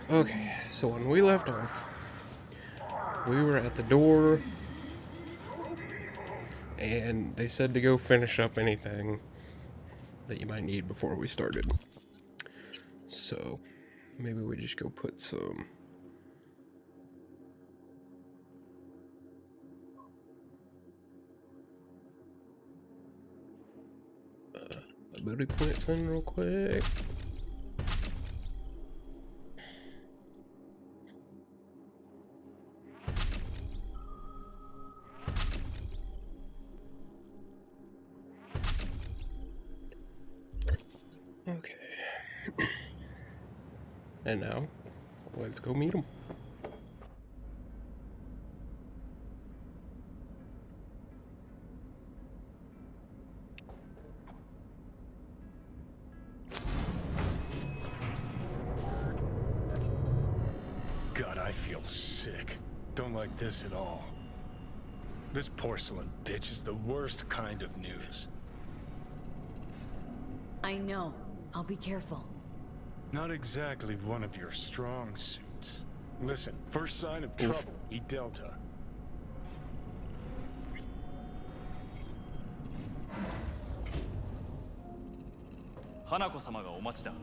Okay, so when we left off, we were at the door, and they said to go finish up anything that you might need before we started. So, maybe we just go put some ability points in real quick. Okay. And now, let's go meet them. God, I feel sick. Don't like this at all. This porcelain bitch is the worst kind of news. I know. I'll be careful. Not exactly one of your strong suits. Listen, first sign of trouble, eat Delta. Hanako-sama がお待ちだ。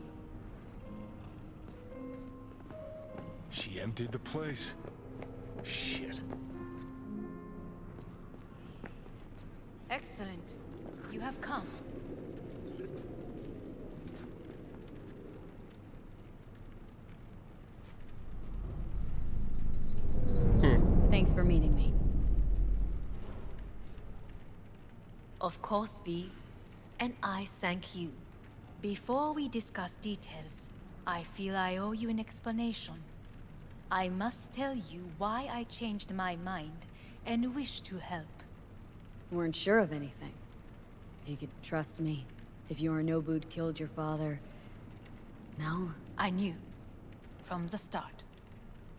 She emptied the place. Shit. Excellent. You have come. Thanks for meeting me. Of course, V. And I thank you. Before we discuss details, I feel I owe you an explanation. I must tell you why I changed my mind and wish to help. Weren't sure of anything. If you could trust me. If Yorinobu'd killed your father... No? I knew. From the start.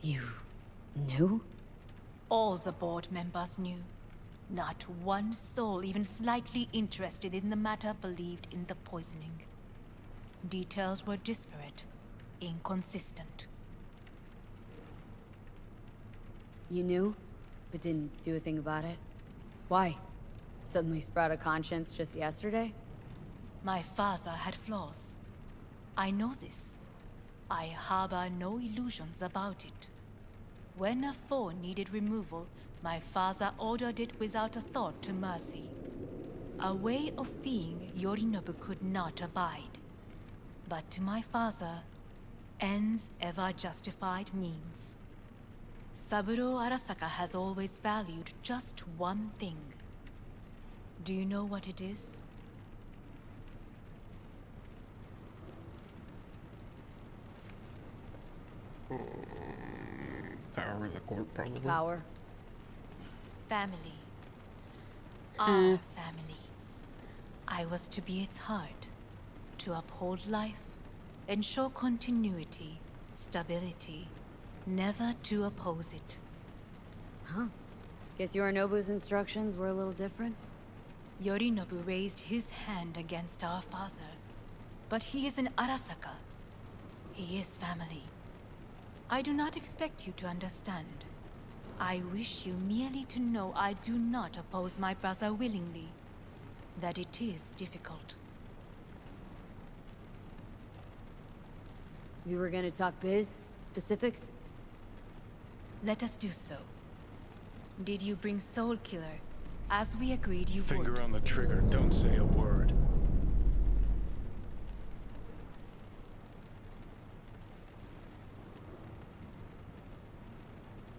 You... knew? All the board members knew. Not one soul even slightly interested in the matter believed in the poisoning. Details were disparate, inconsistent. You knew, but didn't do a thing about it? Why? Suddenly sprout a conscience just yesterday? My father had flaws. I know this. I harbor no illusions about it. When a foe needed removal, my father ordered it without a thought to mercy. A way of being Yorinobu could not abide. But to my father, ends ever justified means. Saburo Arasaka has always valued just one thing. Do you know what it is? Power of the court, probably. Power? Family. Our family. I was to be its heart. To uphold life, ensure continuity, stability, never to oppose it. Huh. Guess Yorinobu's instructions were a little different? Yorinobu raised his hand against our father. But he is an Arasaka. He is family. I do not expect you to understand. I wish you merely to know I do not oppose my brother willingly. That it is difficult. We were gonna talk biz? Specifics? Let us do so. Did you bring Soul Killer, as we agreed you would? Finger on the trigger, don't say a word.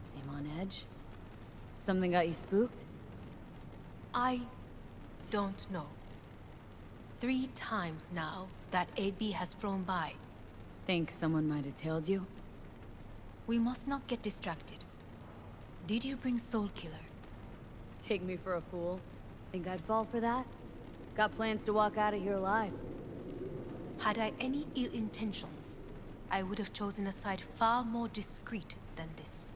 Seem on edge? Something got you spooked? I don't know. 3 times now that AB has flown by. Think someone might have tailed you? We must not get distracted. Did you bring Soul Killer? Take me for a fool? Think I'd fall for that? Got plans to walk out of here alive. Had I any ill intentions, I would have chosen a side far more discreet than this.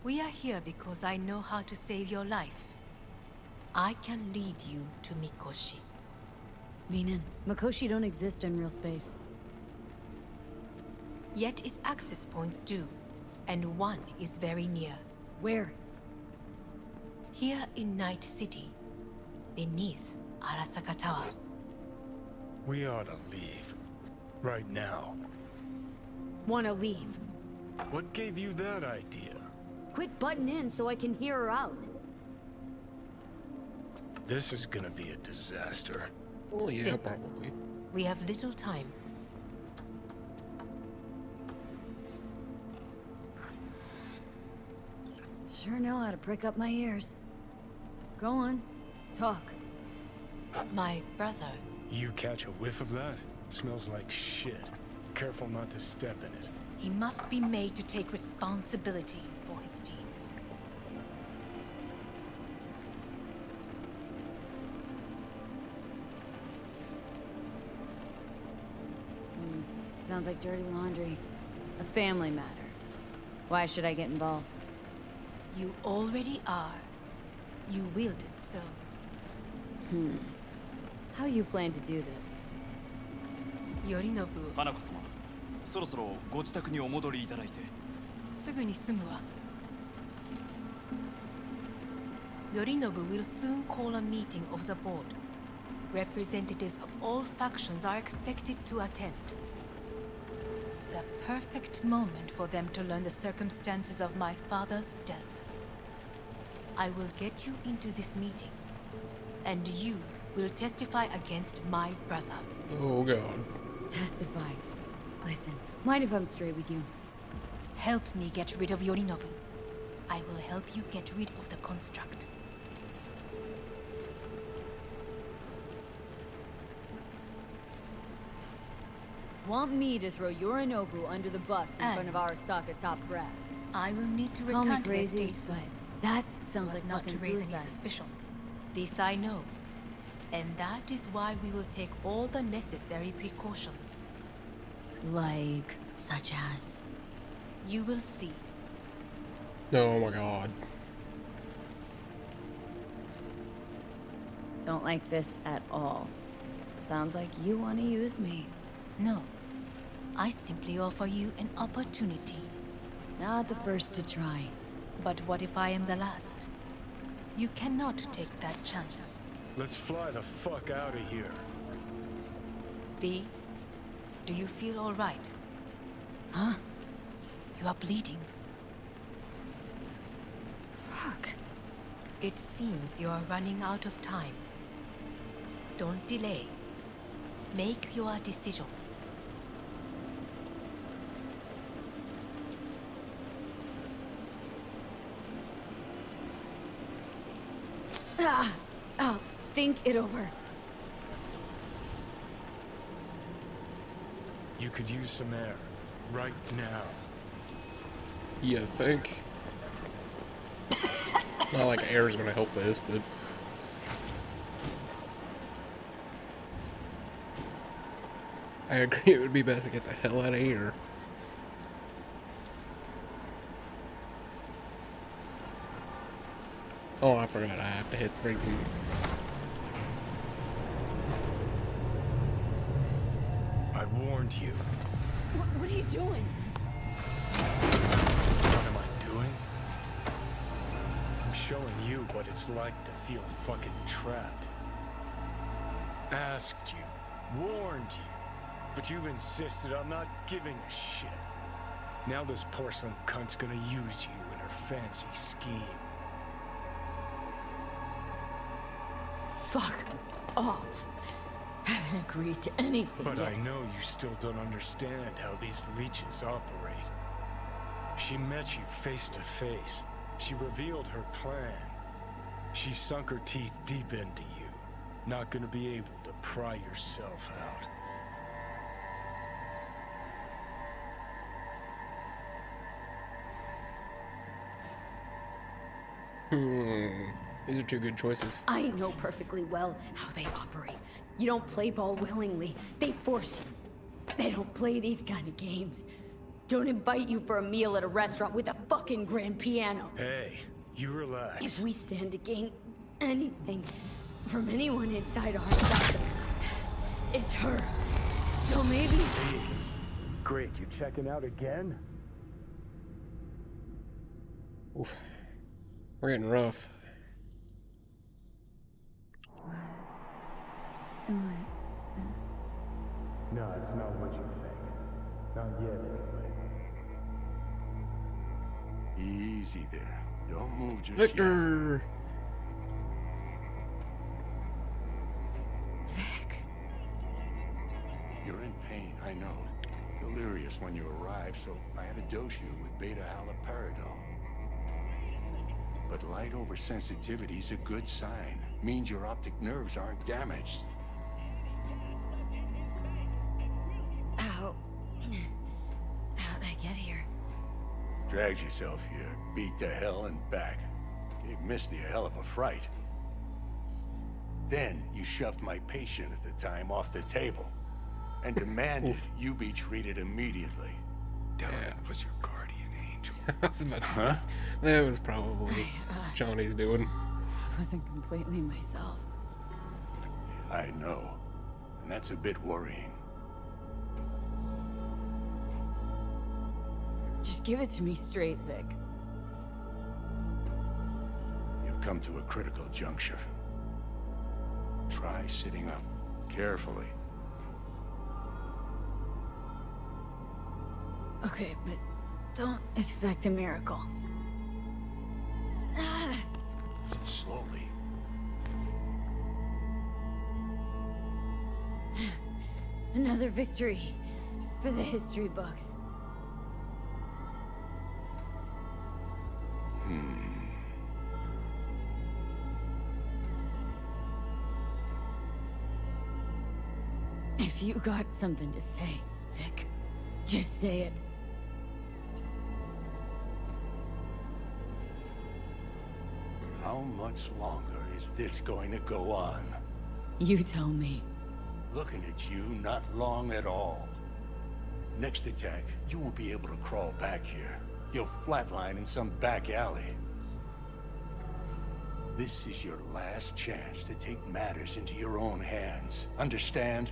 We are here because I know how to save your life. I can lead you to Mikoshi. Meaning, Mikoshi don't exist in real space. Yet its access points do, and one is very near. Where? Here in Night City, beneath Arasaka Tower. We ought to leave. Right now. Wanna leave? What gave you that idea? Quit butting in so I can hear her out. This is gonna be a disaster. Well, yeah, Sit. probably. We have little time. Sure know how to prick up my ears. Go on, talk. My brother, You catch a whiff of that? Smells like shit. Careful not to step in it. he must be made to take responsibility for his deeds. Sounds like dirty laundry. A family matter. Why should I get involved? You already are. You willed it so. How you plan to do this? Yorinobu, 花子様、そろそろご自宅にお戻りいただいて。すぐに済むわ。Yorinobu will soon call a meeting of the board. Representatives of all factions are expected to attend. The perfect moment for them to learn the circumstances of my father's death. I will get you into this meeting, and you will testify against my brother. Oh god. Testify. Listen, mind if I'm straight with you? Help me get rid of Yorinobu. I will help you get rid of the construct. Want me to throw Yorinobu under the bus in And- front of Arasaka top brass? I will need to Call me return to the crazy, state but soon. that So sounds as like not to fucking raise suicide. any suspicions. This I know. And that is why we will take all the necessary precautions. Like, such as? You will see. Oh my god. Don't like this at all. Sounds like you want to use me. No. I simply offer you an opportunity. Not the first to try. But what if I am the last? You cannot take that chance. Let's fly the fuck out of here. V, do you feel all right? Huh? You are bleeding. Fuck. It seems you are running out of time. Don't delay. Make your decision. I'll think it over. You could use some air. Right now. You think? Not like air's gonna help this, but I agree it would be best to get the hell out of here. Oh, I forgot I have to hit freaking... I warned you. What are you doing? What am I doing? I'm showing you what it's like to feel fucking trapped. Asked you, warned you, but you've insisted on not giving a shit. Now this porcelain cunt's gonna use you in her fancy scheme. Fuck off. I haven't agreed to anything But yet. I know you still don't understand how these leeches operate. She met you face to face. She revealed her plan. She sunk her teeth deep into you. Not gonna be able to pry yourself out. These are two good choices. I know perfectly well how they operate. You don't play ball willingly. They force you. They don't play these kind of games. Don't invite you for a meal at a restaurant with a fucking grand piano. Hey, you relax. If we stand to gain anything from anyone inside our side, it's her. So maybe... Hey, Great, you checking out again? Oof. We're getting rough. No, it's not what you think. Not yet, anyway. Easy there. Don't move just Victor! Vic. yet. You're in pain, I know. Delirious when you arrived, so I had to dose you with beta-haloperidol. But light oversensitivity is a good sign. Means your optic nerves aren't damaged. How... How'd I get here? Dragged yourself here, beat to hell and back. Gave Misty a hell of a fright. Then you shoved my patient at the time off the table and demanded you be treated immediately. Yeah. was your guardian angel. I was about to say, that was probably Johnny's doing. I wasn't completely myself. I know. And that's a bit worrying. Just give it to me straight, Vic. You've come to a critical juncture. Try sitting up. Carefully. Okay, but don't expect a miracle. Slowly. Another victory for the history books. If you got something to say, Vic, just say it. How much longer is this going to go on? You tell me. Looking at you, not long at all. Next attack, you won't be able to crawl back here. You'll flatline in some back alley. This is your last chance to take matters into your own hands. Understand?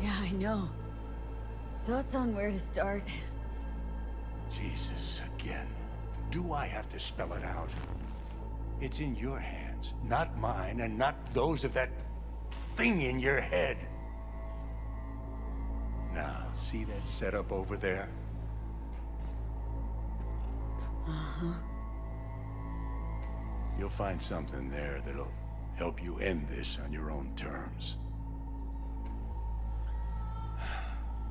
Yeah, I know. Thoughts on where to start? Jesus, again. Do I have to spell it out? It's in your hands, not mine, and not those of that thing in your head. Now, see that setup over there? Uh-huh. You'll find something there that'll help you end this on your own terms.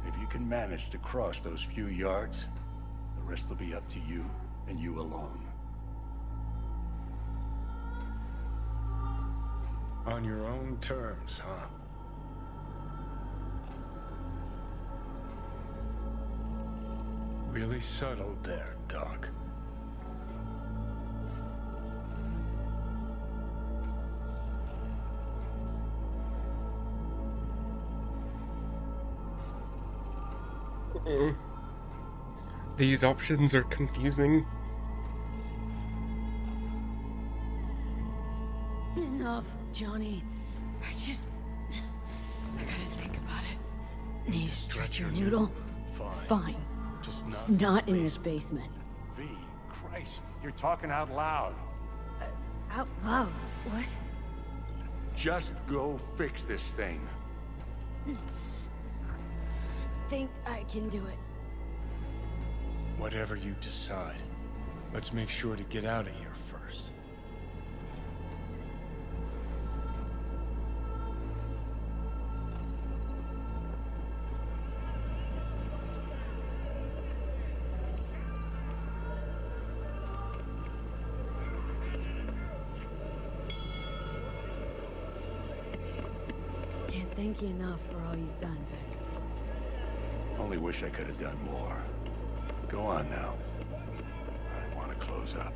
If you can manage to cross those few yards, the rest will be up to you, and you alone. On your own terms, huh? Really subtle there, Doc. These options are confusing. Enough, Johnny. I gotta think about it. Need to stretch your noodle? Fine. Just not in this basement. V, Christ, you're talking out loud. Out loud? What? Just go fix this thing. Think I can do it. Whatever you decide, let's make sure to get out of here first. Can't thank you enough for all you've done, Vic. Only wish I could have done more. Go on now. I want to close up.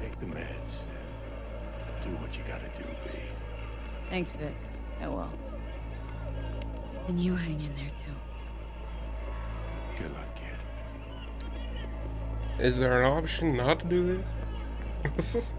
Take the meds and do what you gotta do, V. Thanks, Vic. I will. And you hang in there, too. Good luck, kid. Is there an option not to do this?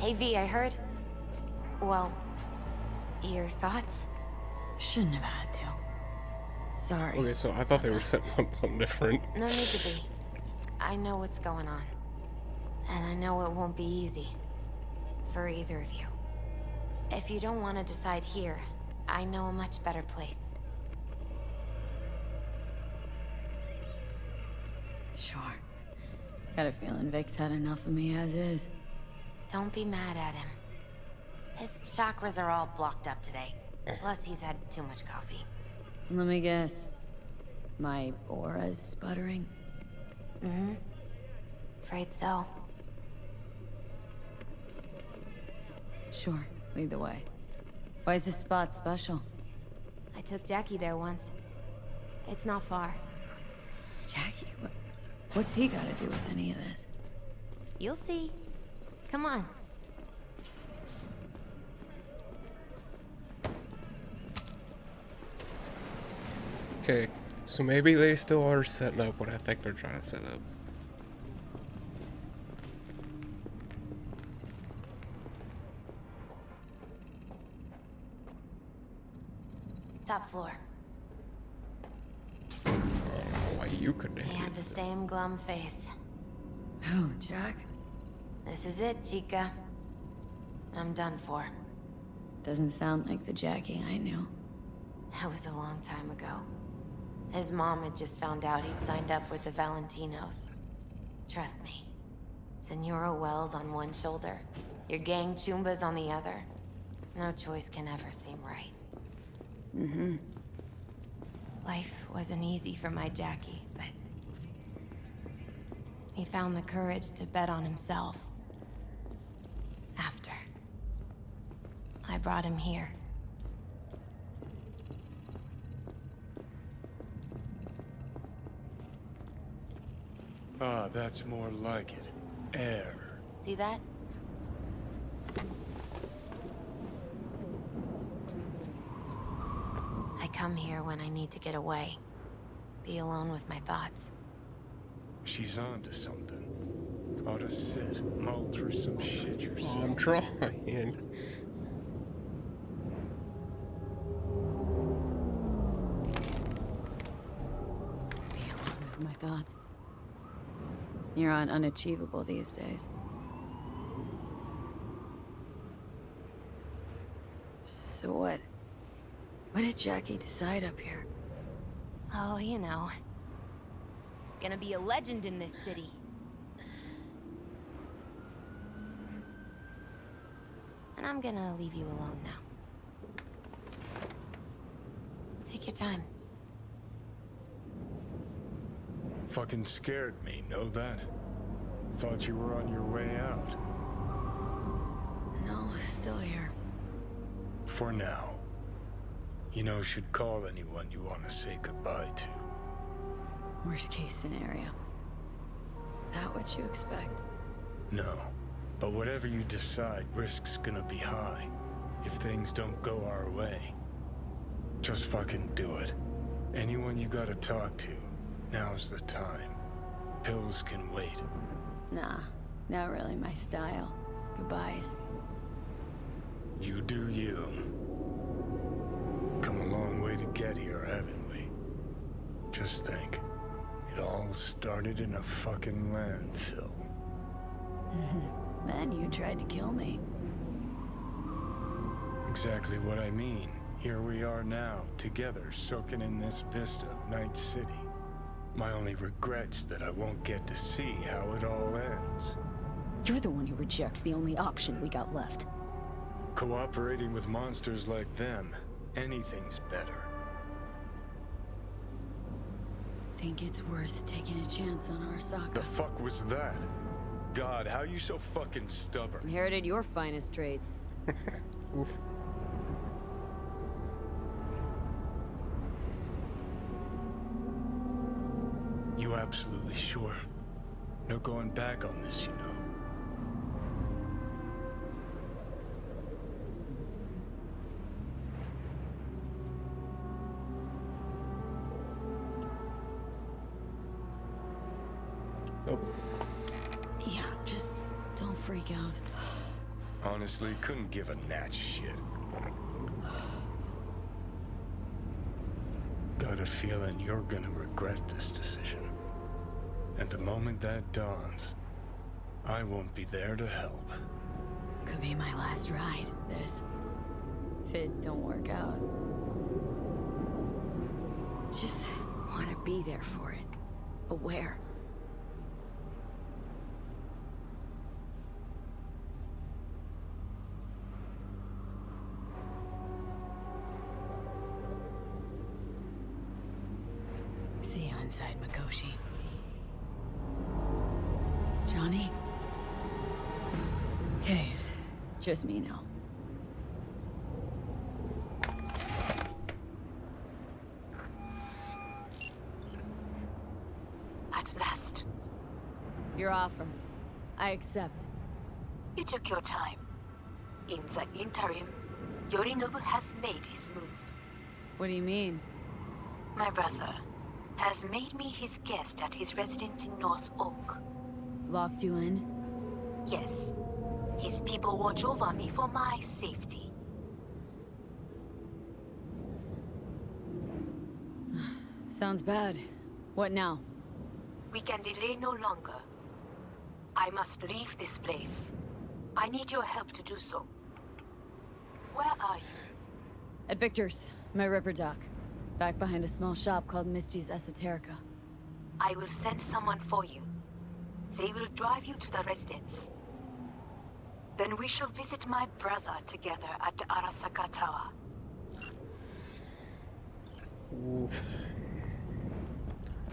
Hey V, I heard. Well, your thoughts? Shouldn't have had to. Sorry. Okay, so I thought they were setting up something different. No need to be. I know what's going on. And I know it won't be easy. For either of you. If you don't want to decide here, I know a much better place. Sure. Got a feeling Vic's had enough of me as is. Don't be mad at him. His chakras are all blocked up today. Plus, he's had too much coffee. Let me guess. My aura's sputtering? Mm-hmm. Afraid so. Sure, lead the way. Why is this spot special? I took Jackie there once. It's not far. Jackie? What's he got to do with any of this? You'll see. Come on. Okay, so maybe they still are setting up what I think they're trying to set up. Top floor. I don't know why you couldn't He handle had the same glum face. Who, Jack? This is it, Chica. I'm done for. Doesn't sound like the Jackie I knew. That was a long time ago. His mom had just found out he'd signed up with the Valentinos. Trust me. Senora Wells on one shoulder, your gang Chumbas on the other. No choice can ever seem right. Mm-hmm. Life wasn't easy for my Jackie, but... he found the courage to bet on himself. After. I brought him here. Ah, that's more like it. Air. See that? I come here when I need to get away. Be alone with my thoughts. She's onto something. Ought to sit, mull through some shit yourself. I'm trying. Be alone with my thoughts. You're on unachievable these days. So what? What did Jackie decide up here? Oh, you know. Gonna be a legend in this city. And I'm gonna leave you alone now. Take your time. Fucking scared me, know that? Thought you were on your way out. No, still here. For now. You know, should call anyone you want to say goodbye to. Worst case scenario. That what you expect? No. But whatever you decide, risk's gonna be high. If things don't go our way. Just fucking do it. Anyone you gotta talk to, now's the time. Pills can wait. Nah, not really my style. Goodbyes. You do you. Come a long way to get here, haven't we? Just think. It all started in a fucking landfill. Then you tried to kill me. Exactly what I mean. Here we are now, together, soaking in this vista of Night City. My only regret's that I won't get to see how it all ends. You're the one who rejects the only option we got left. Cooperating with monsters like them, anything's better. Think it's worth taking a chance on Arasaka. The fuck was that? God, how you so fucking stubborn? Inherited your finest traits. Oof. You absolutely sure? No going back on this, you know. Oh, Yeah, just don't freak out. Honestly, couldn't give a gnat's shit. Got a feeling you're gonna regret this decision. And the moment that dawns, I won't be there to help. Could be my last ride, this. If it don't work out. Just want to be there for it. Aware. See you inside, Mikoshi. Johnny? Okay, just me now. At last. Your offer. I accept. You took your time. In the interim, Yorinobu has made his move. What do you mean? My brother has made me his guest at his residence in North Oak. Locked you in? Yes. His people watch over me for my safety. Sounds bad. What now? We can delay no longer. I must leave this place. I need your help to do so. Where are you? At Victor's, my ripper dock. Back behind a small shop called Misty's Esoterica. I will send someone for you. They will drive you to the residence. Then we shall visit my brother together at the Arasaka Tower. Oof.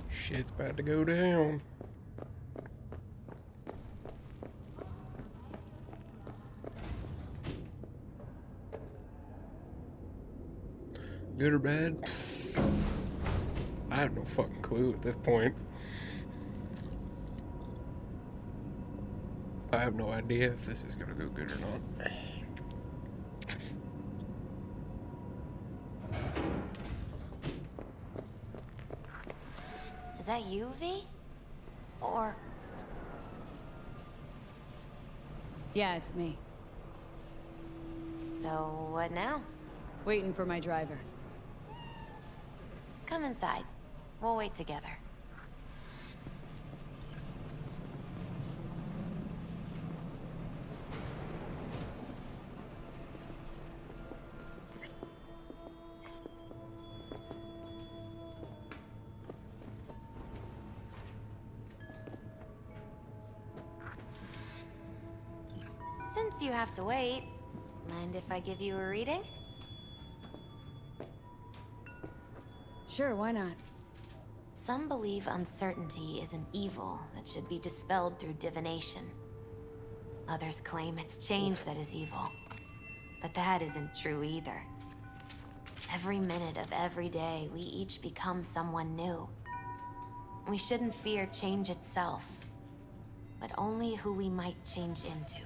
Shit's about to go down. Good or bad? I have no fucking clue at this point. I have no idea if this is gonna go good or not. Is that you, V? Or... Yeah, it's me. So, what now? Waiting for my driver. Come inside. We'll wait together. Since you have to wait, mind if I give you a reading? Sure, why not? Some believe uncertainty is an evil that should be dispelled through divination. Others claim it's change that is evil. But that isn't true either. Every minute of every day, we each become someone new. We shouldn't fear change itself, but only who we might change into.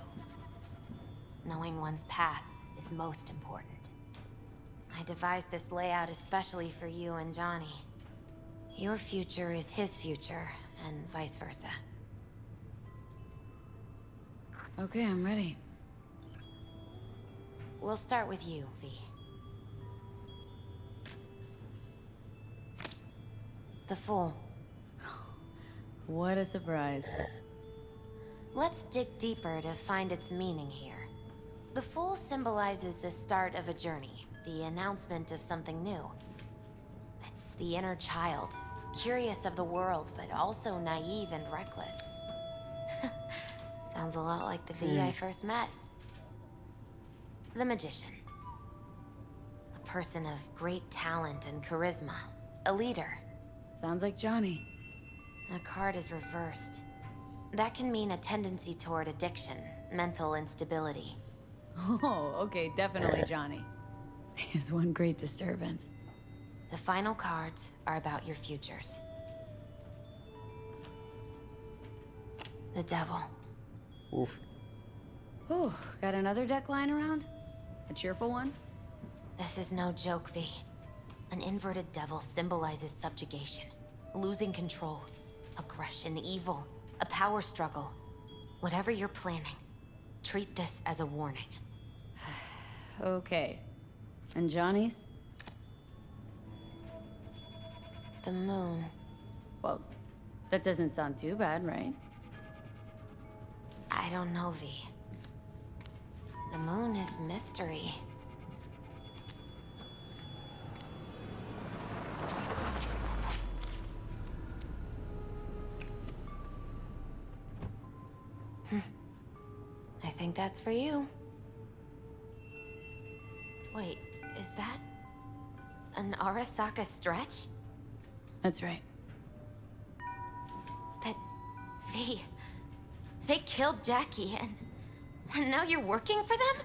Knowing one's path is most important. I devised this layout especially for you and Johnny. Your future is his future, and vice versa. Okay, I'm ready. We'll start with you, V. The Fool. What a surprise. Let's dig deeper to find its meaning here. The Fool symbolizes the start of a journey, the announcement of something new. It's the inner child, curious of the world, but also naive and reckless. Sounds a lot like the V I first met. The Magician. A person of great talent and charisma. A leader. Sounds like Johnny. The card is reversed. That can mean a tendency toward addiction, mental instability. Oh, okay, definitely Johnny. He has one great disturbance. The final cards are about your futures. The Devil. Oof. Ooh, got another deck lying around? A cheerful one? This is no joke, V. An inverted devil symbolizes subjugation, losing control, aggression, evil, a power struggle. Whatever you're planning, Treat this as a warning. Okay. And Johnny's? The moon. Well, that doesn't sound too bad, right? I don't know, V. The moon is mystery. I think that's for you. Wait, is that an Arasaka stretch? That's right. But, V, they killed Jackie and now you're working for them?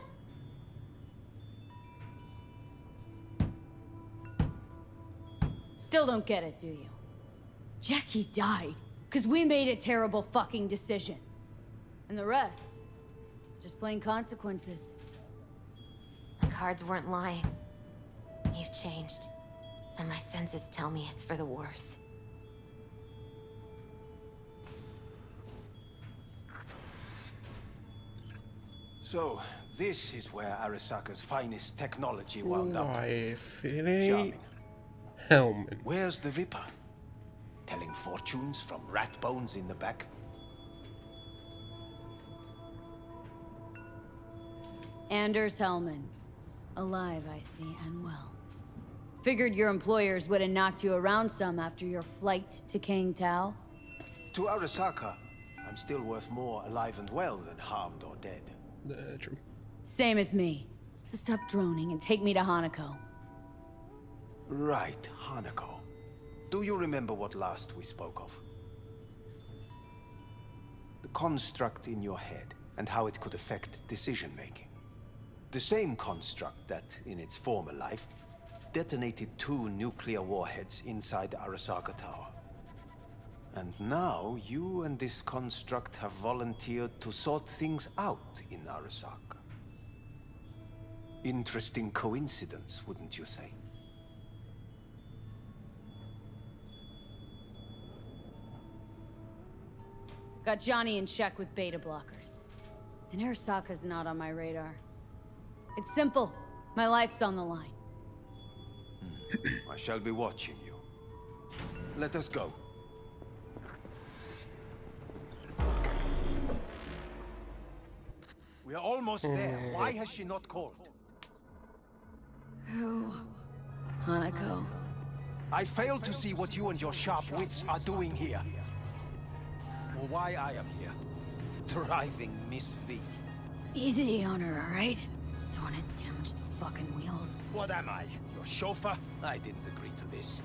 Still don't get it, do you? Jackie died because we made a terrible fucking decision. And the rest, just plain consequences. The cards weren't lying. You've changed. And my senses tell me it's for the worse. So, this is where Arasaka's finest technology wound up. Why, if it ain't Charming. Hellman. Where's the Viper? Telling fortunes from rat bones in the back? Anders Hellman. Alive, I see, and well. Figured your employers would have knocked you around some after your flight to Kang Tao. To Arasaka, I'm still worth more alive and well than harmed or dead. True. Same as me. So stop droning and take me to Hanako. Right, Hanako. Do you remember what last we spoke of? The construct in your head and how it could affect decision-making. The same construct that, in its former life, detonated 2 nuclear warheads inside the Arasaka Tower. And now, you and this construct have volunteered to sort things out in Arasaka. Interesting coincidence, wouldn't you say? Got Johnny in check with beta blockers. And Arasaka's not on my radar. It's simple. My life's on the line. I shall be watching you. Let us go. We are almost there. Why has she not called? Who? Hanako. I fail to see what you and your sharp wits are doing here. Or why I am here. Driving Miss V. Easy on her, alright? Don't want to damage the fucking wheels. What am I? Your chauffeur? I didn't agree to this.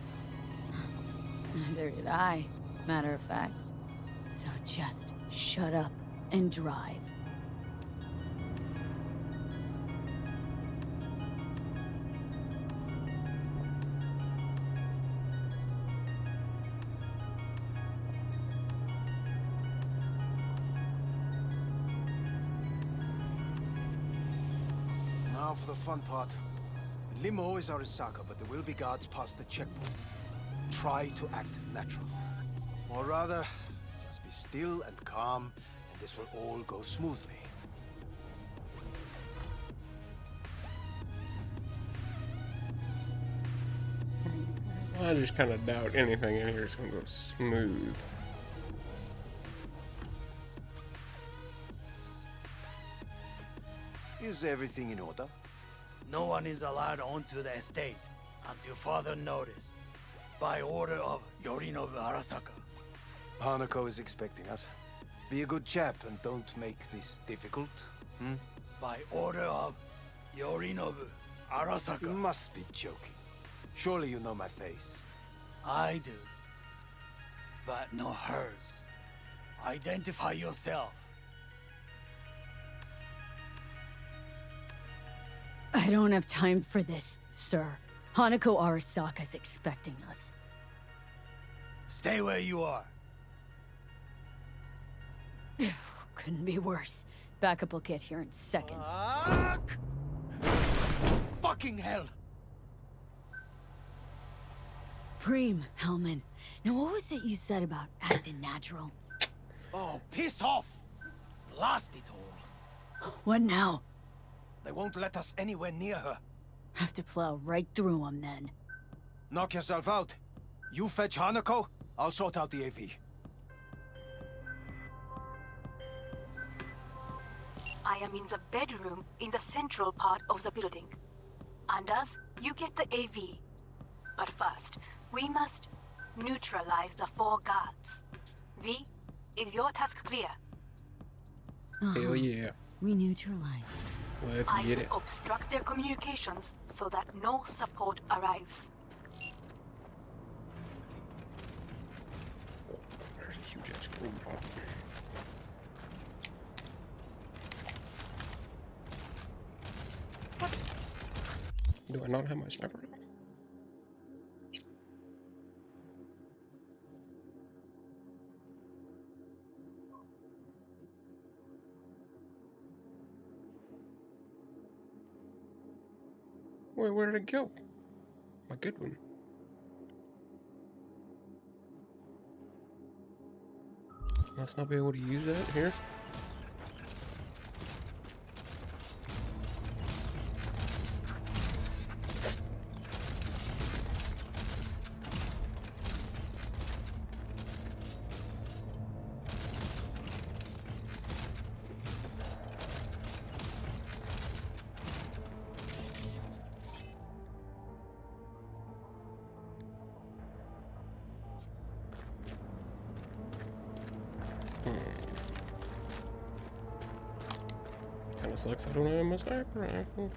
Neither did I, matter of fact. So just shut up and drive. Now for the fun part. The limo is Arasaka, but there will be guards past the checkpoint. Try to act natural. Or rather, just be still and calm, and this will all go smoothly. I just kind of doubt anything in here is going to go smooth. Is everything in order? No one is allowed onto the estate until further notice. By order of Yorinobu Arasaka. Hanako is expecting us. Be a good chap and don't make this difficult. By order of Yorinobu You Arasaka. must be joking. Surely you know my face. I do. But not hers. Identify yourself. I don't have time for this, sir. Hanako Arasaka's expecting us. Stay where you are. Couldn't be worse. Backup will get here in seconds. Fuck! Fucking hell! Preem, Hellman. Now what was it you said about acting natural? Oh, piss off! Blast it all. What now? They won't let us anywhere near her. Have to plow right through them then. Knock yourself out. You fetch Hanako, I'll sort out the AV. I am in the bedroom in the central part of the building. Anders, you get the AV. But first, we must neutralize the 4 guards. V, is your task clear? Hell yeah. We neutralize. Let's I get will it. obstruct their communications so that no support arrives. Oh, there's a huge ass robot. What? Do I not have my sniper? Wait, where did it go? My good one. Must not be able to use that here. Kinda sucks I don't have my sniper rifle.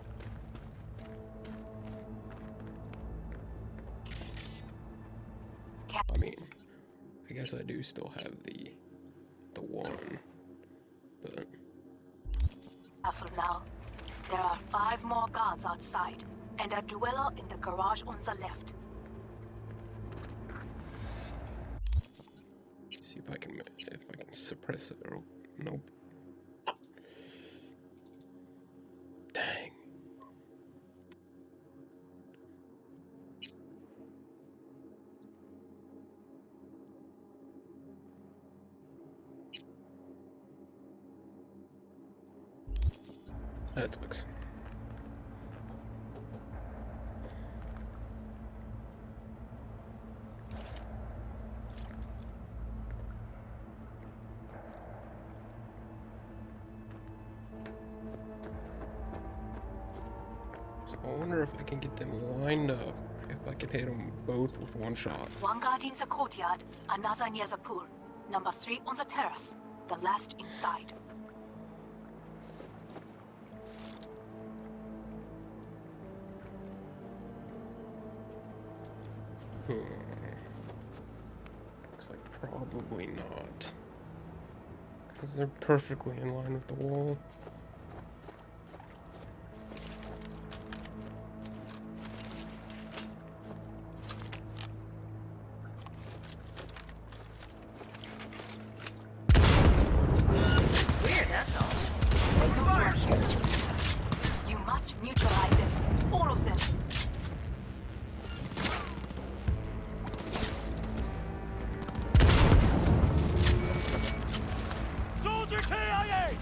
I mean, I guess I do still have the one, but Careful now. There are 5 more guards outside, and a dueler in the garage on the left. see if I can suppress it or nope. Dang. That sucks. So I wonder if I can get them lined up, if I can hit them both with one shot. 1 guard in the courtyard, another near the pool. Number 3 on the terrace, the last inside. Looks like probably not. Because they're perfectly in line with the wall. Weird, that's all. You must neutralize them. All of them. Soldier KIA!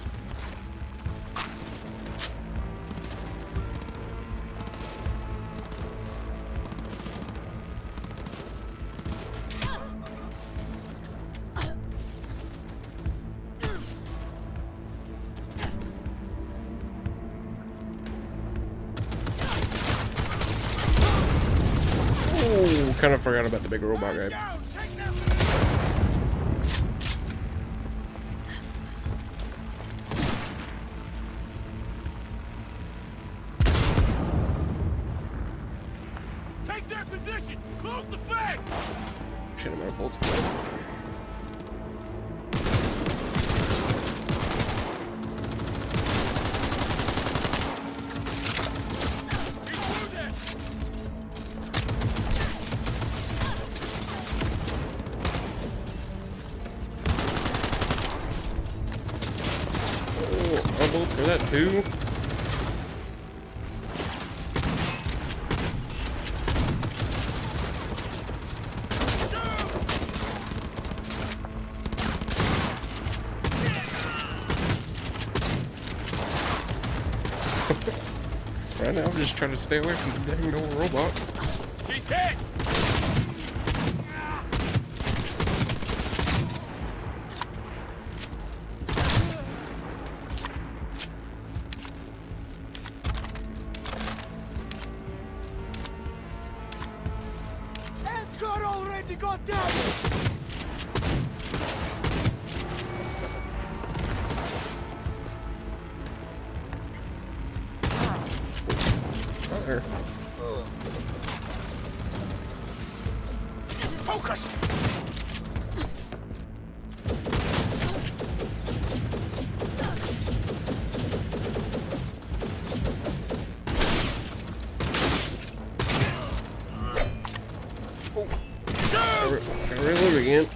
Oh, kind of forgot about the big robot guy. Take their position! Close the fang! Shit, I'm out of bullets for that. Oh, more bullets for that too. Right now, I'm just trying to stay away from the dang old robot. She's hit! Edgar already got damaged! There. Focus! I reload again.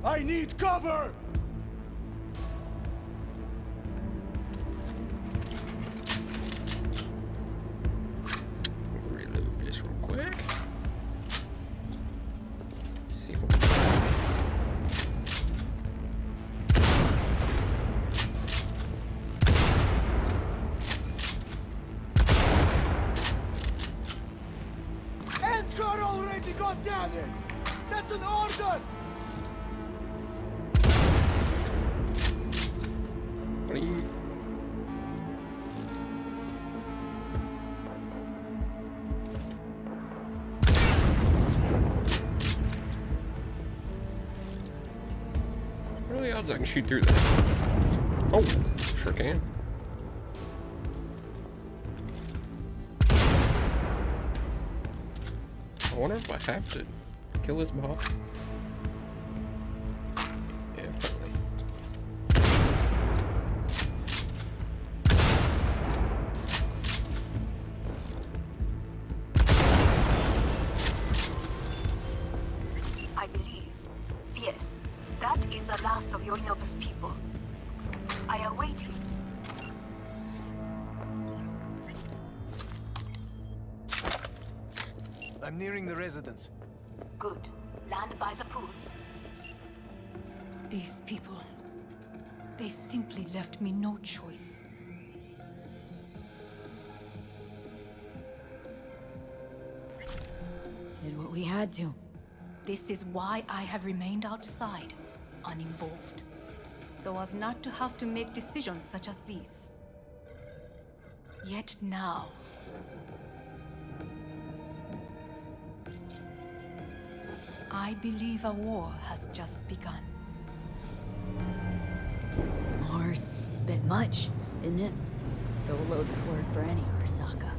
I need cover! Reload this real quick. See if we can. Edgar already got damaged! That's an order! What are you? What are the odds I can shoot through that? Oh, sure can. I wonder if I have to kill this boss. Yeah, probably. I believe. Yes, that is the last of Yorinobu's people. I await you. I'm nearing the residence. Good. Land by the pool. These people, they simply left me no choice. Did what we had to. This is why I have remained outside, uninvolved. So as not to have to make decisions such as these. Yet now... I believe a war has just begun. War's a bit much, isn't it? Though a loaded word for any Arasaka.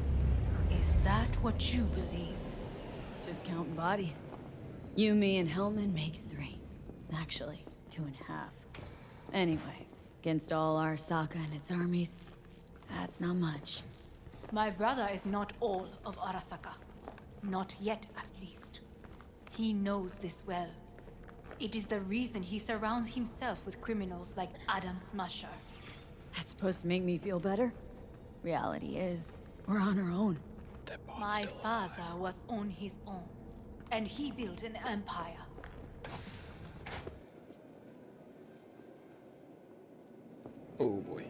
Is that what you believe? Just counting bodies. You, me, and Hellman makes 3. Actually, 2.5. Anyway, against all Arasaka and its armies, that's not much. My brother is not all of Arasaka. Not yet, at least. He knows this well. It is the reason he surrounds himself with criminals like Adam Smasher. That's supposed to make me feel better? Reality is, we're on our own. That bot's My still alive. father was on his own, and he built an empire. Oh boy.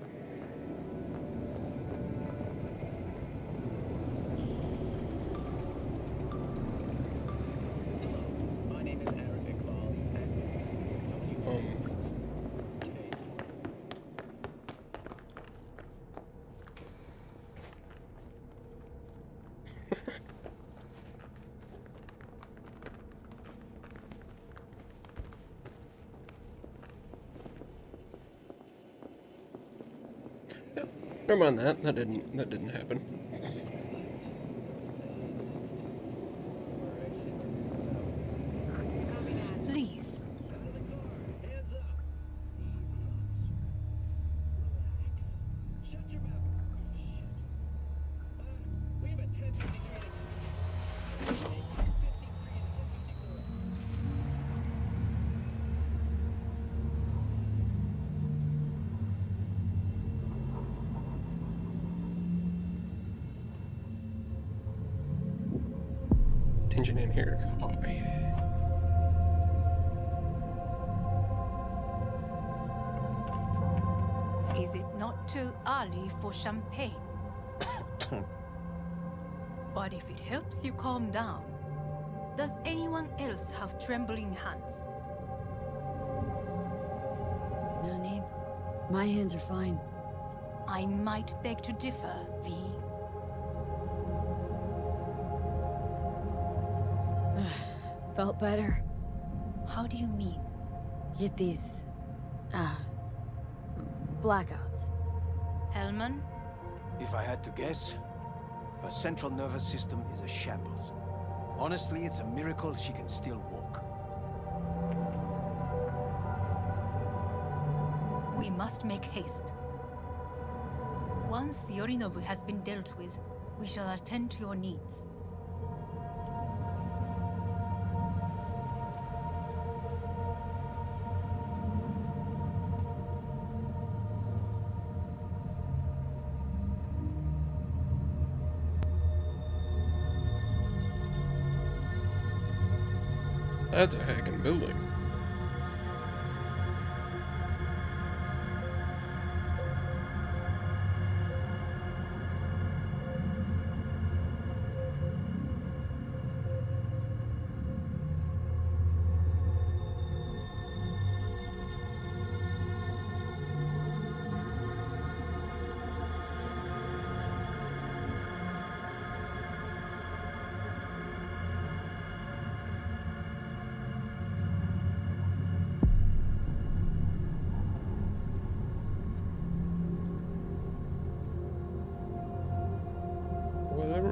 Yep. Never mind that. That didn't happen. Please. Tension in here is high. Is it not too early for champagne? But if it helps you calm down, does anyone else have trembling hands? No need. My hands are fine. I might beg to differ, V. Felt better. How do you mean? Get these... blackouts. Hellman? If I had to guess, her central nervous system is a shambles. Honestly, it's a miracle she can still walk. We must make haste. Once Yorinobu has been dealt with, we shall attend to your needs. That's a heckin' building. Well, they're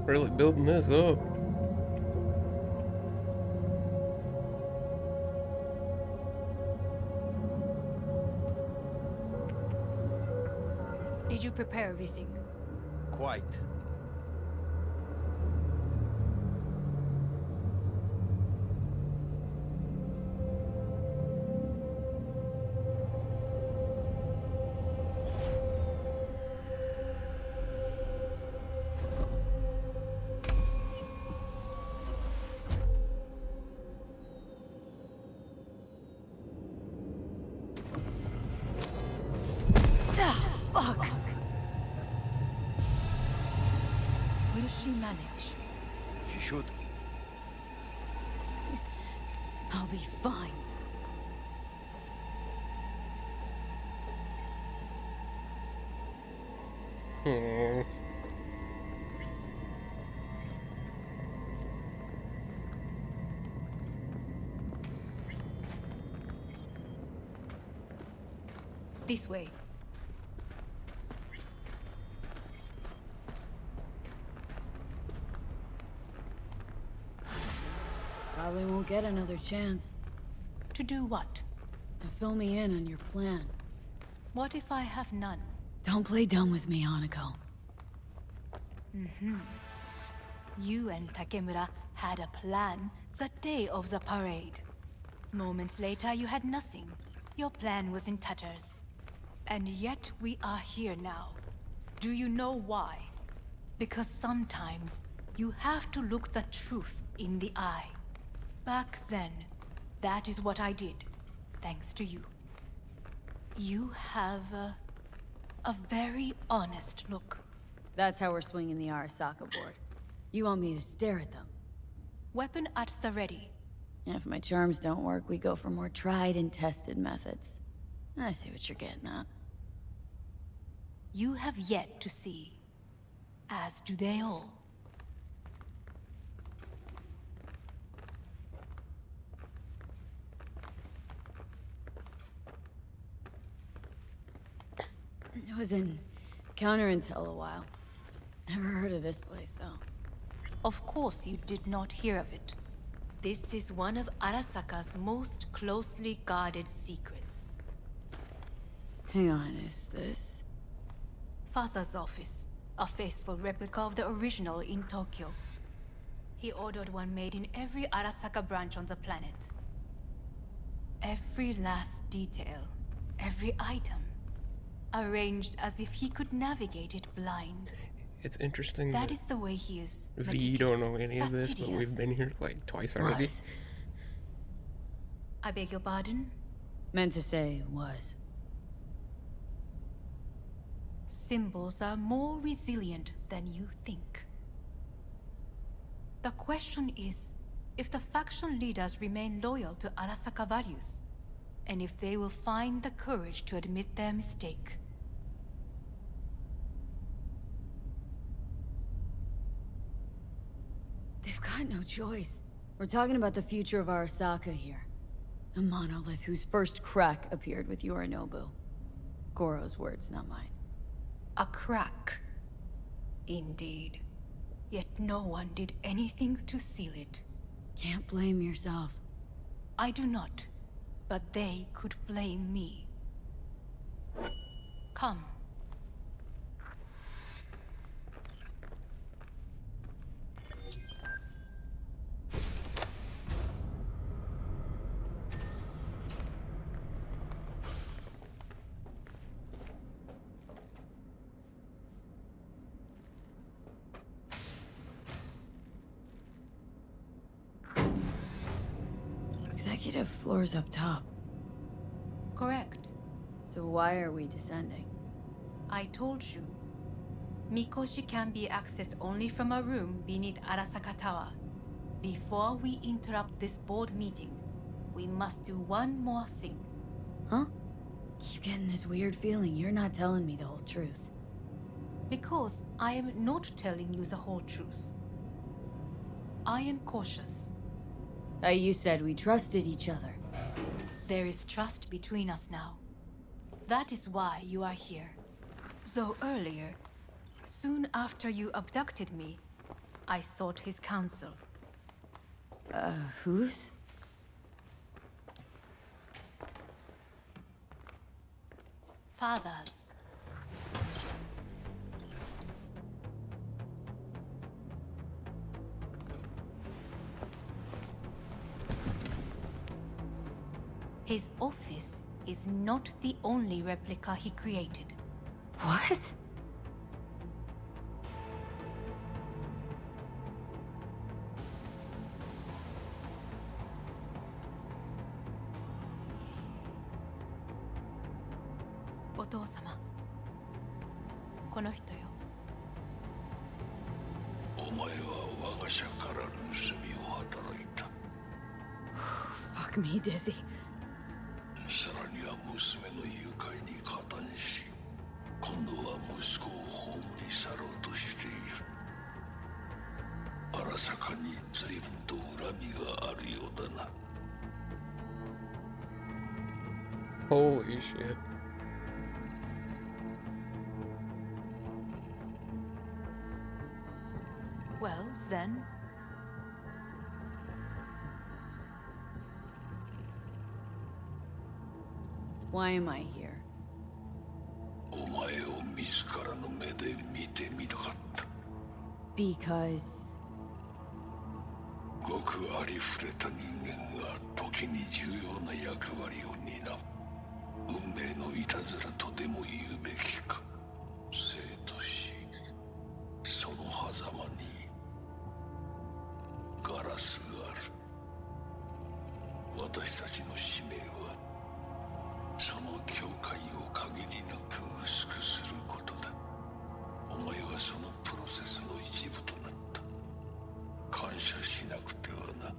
really building this up. Did you prepare everything? Quite. Fuck! Will she manage? She should. I'll be fine. Hmm. This way. Probably won't get another chance To do what? to fill me in on your plan. What if I have none? Don't play dumb with me, Hanako. You and Takemura had a plan the day of the parade. Moments later, you had nothing. Your plan was in tatters. And yet we are here now. Do you know why? Because sometimes you have to look the truth in the eye. Back then, that is what I did, thanks to you. You have a very honest look. That's how we're swinging the Arasaka board. You want me to stare at them? Weapon at the ready. If my charms don't work, we go for more tried and tested methods. I see what you're getting at. You have yet to see, as do they all. I was in counterintel a while. Never heard of this place, though. Of course you did not hear of it. This is one of Arasaka's most closely guarded secrets. Hang on, is this... Father's office, a faithful replica of the original in Tokyo. He ordered one made in every Arasaka branch on the planet. Every last detail, every item, arranged as if he could navigate it blind. It's interesting That that is the way he is. V don't know meticulous, any of this, but we've fastidious. been here like twice already. Was. I beg your pardon? Meant to say was. Symbols are more resilient than you think. The question is, if the faction leaders remain loyal to Arasaka values, and if they will find the courage to admit their mistake. They've got no choice. We're talking about the future of Arasaka here. A monolith whose first crack appeared with Yorinobu. Goro's words, not mine. A crack. Indeed. Yet no one did anything to seal it. Can't blame yourself. I do not, but they could blame me. Come. Executive floor's up top. Correct. So why are we descending? I told you. Mikoshi can be accessed only from a room beneath Arasaka Tower. Before we interrupt this board meeting, we must do one more thing. Huh? Keep getting this weird feeling you're not telling me the whole truth. Because I am not telling you the whole truth. I am cautious. You said we trusted each other. There is trust between us now. That is why you are here. Though earlier, soon after you abducted me, I sought his counsel. Whose? Father's. His office is not the only replica he created. What? Otou-sama. この人よ。お前は我が社から盗みを働いた。Fuck me, Dizzy. さらには娘の誘拐に加担し、今度は息子を葬り去ろうとしている。荒坂に随分と恨みがあるようだな。Holy shit. Well, then. Why am I here? お前を自らの目で見てみたかった。Because... ごくありふれた人間が時に重要な役割を担う。運命のいたずらとでも言うべきか。生と死、その狭間にガラスがある。私たちの使命はその境界を限りなく薄くすることだ。お前はそのプロセスの一部となった。感謝しなくてはな。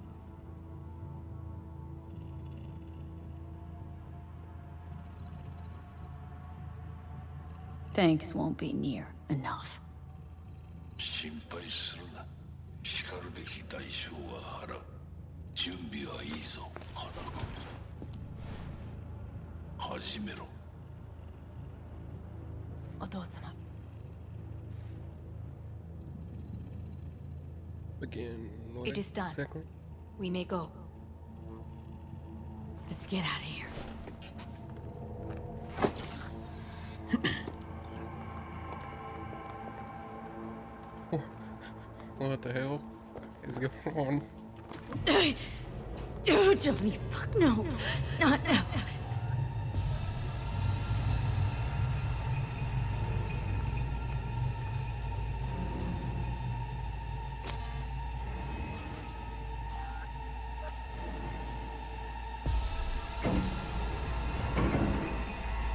Thanks won't be near enough. 心配するな。しかるべき代償は払う。準備はいいぞ、花子。始めろ。お父様。Again, what It is done. Second? We may go. Let's get out of here. What the hell is going on? Oh, Johnny, fuck no. Not now.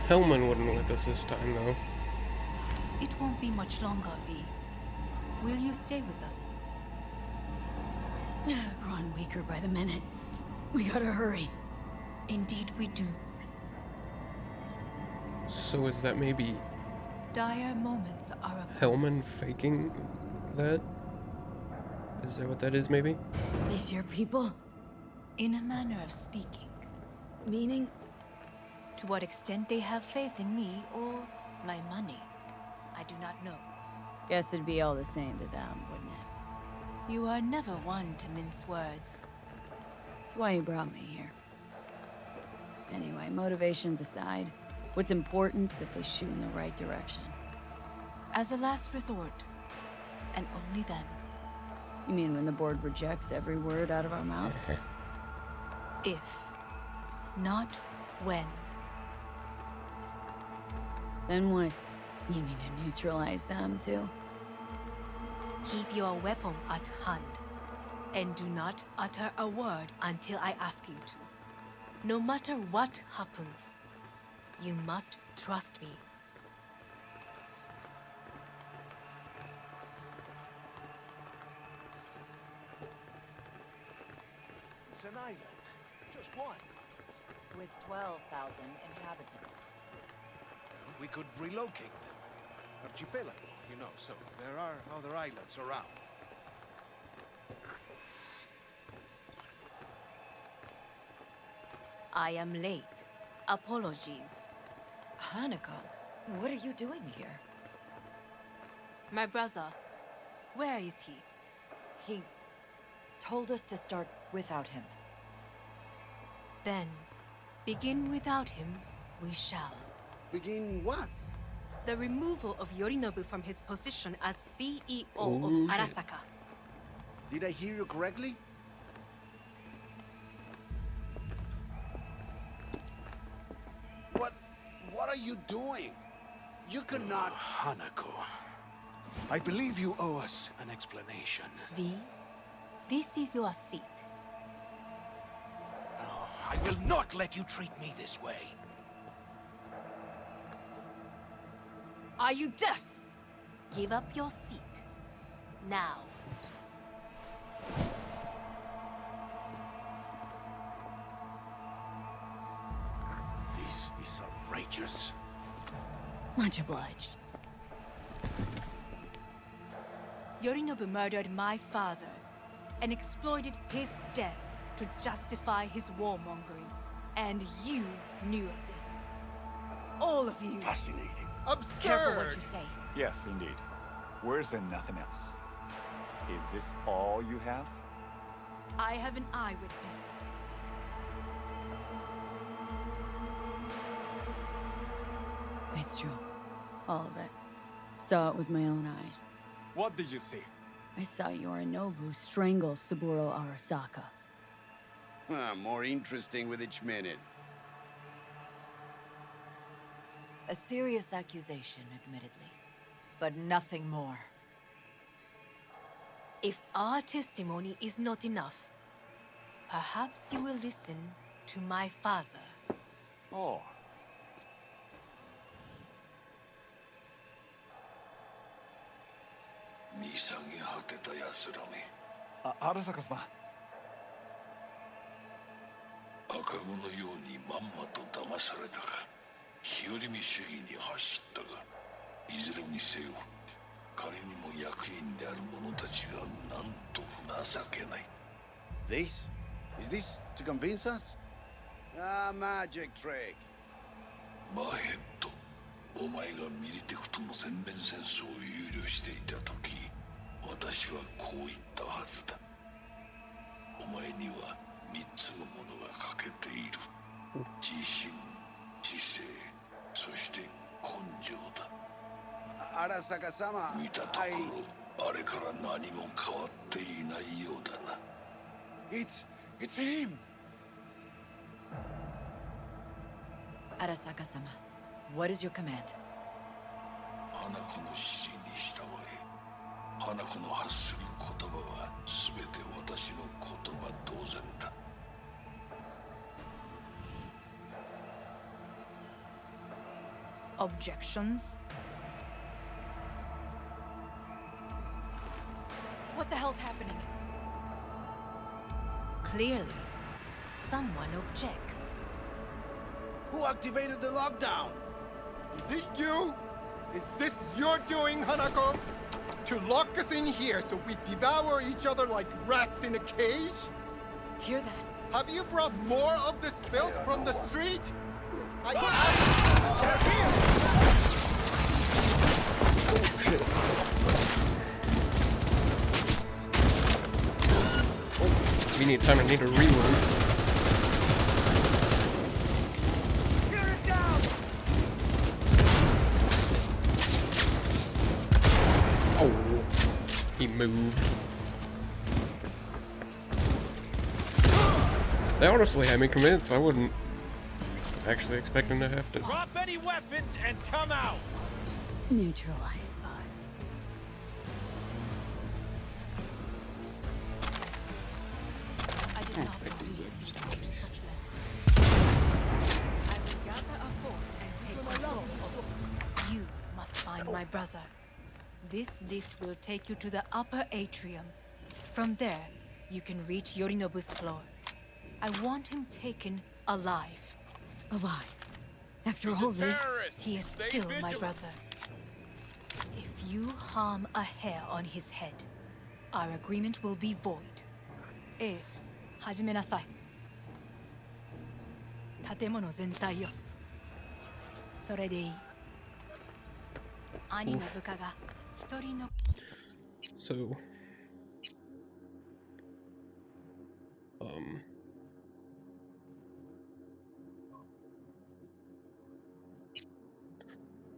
Hellman wouldn't with us this time, though. It won't be much longer, V. Will you stay with us? Growing weaker by the minute. We gotta hurry. Indeed we do. So is that maybe Dire moments are upon Hellman us. faking that? Is that what that is, maybe? These your people? In a manner of speaking. Meaning? To what extent they have faith in me or my money, I do not know. Guess it'd be all the same to them, wouldn't it? You are never one to mince words. That's why you brought me here. Anyway, motivations aside, what's important is that they shoot in the right direction. As a last resort, and only then. You mean when the board rejects every word out of our mouth? If, not when. Then what? You mean to neutralize them, too? Keep your weapon at hand, and do not utter a word until I ask you to. No matter what happens, you must trust me. It's an island. Just one. With 12,000 inhabitants. We could relocate them. Archipelago, you know, so there are other islands around. I am late. Apologies. Hanako, what are you doing here? My brother, where is he? He told us to start without him. Then, begin without him, we shall. Begin what? The removal of Yorinobu from his position as CEO Oh, of shit. Arasaka. Did I hear you correctly? What are you doing? You cannot... Hanako, I believe you owe us an explanation. V, this is your seat. No, I will not let you treat me this way. Are you deaf? Give up your seat. Now. This is outrageous. Much obliged. Yorinobu murdered my father and exploited his death to justify his warmongering. And you knew of this. All of you. Fascinating. Absurd! Careful what you say. Yes, indeed. Worse than nothing else. Is this all you have? I have an eyewitness. It's true. All of it. Saw it with my own eyes. What did you see? I saw Yorinobu strangle Saburo Arasaka. More interesting with each minute. A serious accusation, admittedly. But nothing more. If our testimony is not enough, perhaps you will listen to my father. Oh. Arasaka-sama. 赤子のようにまんまと騙されたか日和見主義に走ったがいずれにせよ仮にも役員である者たちがなんと情けない This? Is this to convince us? Ah, magic trick. マーヘッドお前がミリテクとの全面戦争を憂慮していた時私はこう言ったはずだお前には3つのものが欠けている自信知性そして根性だ Arasaka-sama, 見たところあれから何も変わっていないようだな It's him! Arasaka-sama, what is your command? 花子の指示に従え花子の発する言葉は全て私の言葉同然だ Objections? What the hell's happening? Clearly, someone objects. Who activated the lockdown? Is it you? Is this your doing, Hanako? To lock us in here so we devour each other like rats in a cage? Hear that? Have you brought more of this filth from the street? Oh shit. Oh, we need time. I need to reload. Oh, he moved. They honestly had me convinced. I wouldn't actually expect him to have to. Drop any weapons and come out. Neutralize us. Pick these up just in case. I will gather a force and take control of. You must find my brother. This lift will take you to the upper atrium. From there, you can reach Yorinobu's floor. I want him taken alive. Alive? After all this? He is still my brother. If you harm a hair on his head, our agreement will be void. ええ、始めなさい。建物全体よ。それでいい。兄の部下が一人の。So,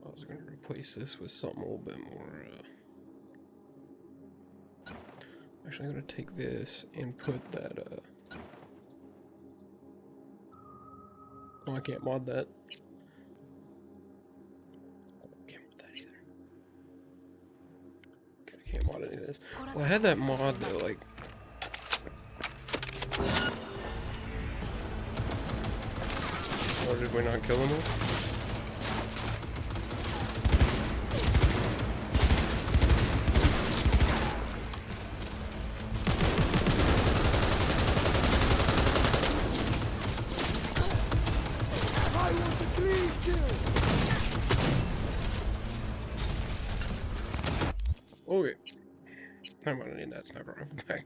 I was gonna replace this with something a little bit more, actually I'm gonna take this and put that, oh, I can't mod that. Can't mod that either. Okay, I can't mod any of this. Well, I had that mod though, like, or did we not kill him all? Okay. I'm gonna need that sniper rifle back.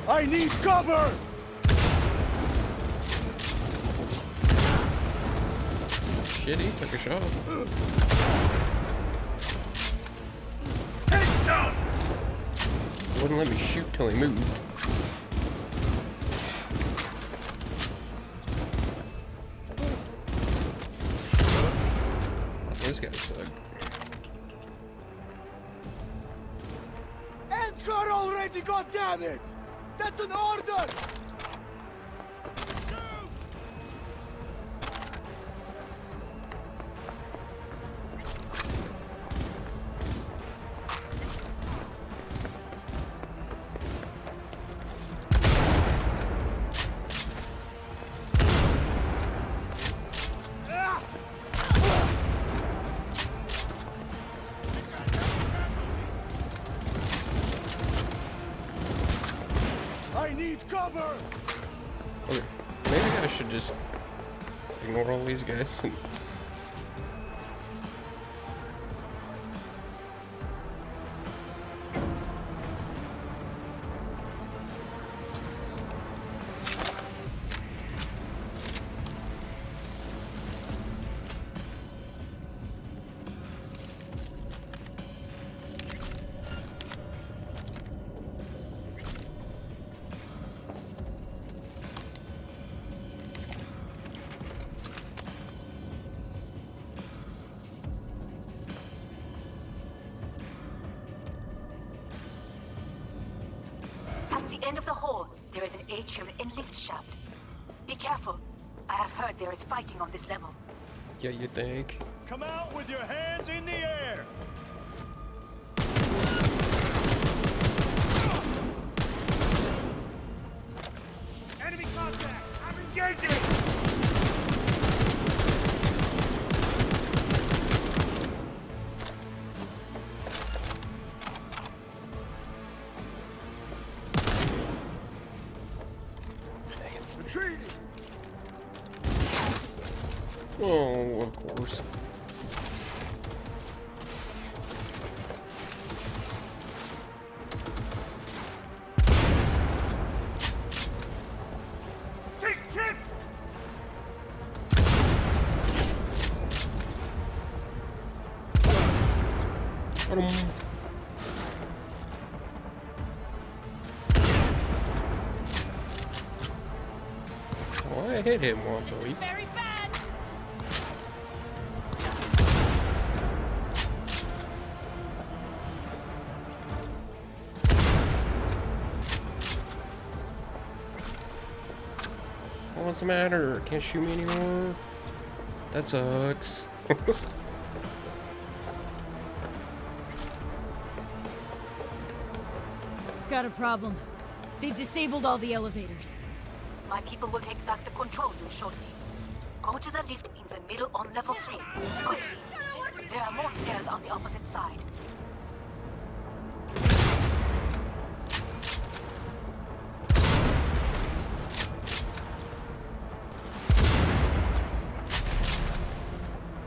I need cover! Shit, he took a shot. Wouldn't let me shoot till he moved. Oh, this guy sucked. End her already, goddammit! That's an order! I need cover! Okay, maybe I should just ignore all these guys and Towards the end of the hall, there is an atrium and lift shaft. Be careful. I have heard there is fighting on this level. Yeah, you think? Come out with your hands in the air! Enemy contact! I'm engaging! Retreating! Oh, of course. Oh, I hit him once at least. Very bad. What's the matter? Can't shoot me anymore? That sucks. Got a problem. They've disabled all the elevators. My people will take back the control room shortly. Go to the lift in the middle on level 3. Quickly. There are more stairs on the opposite side.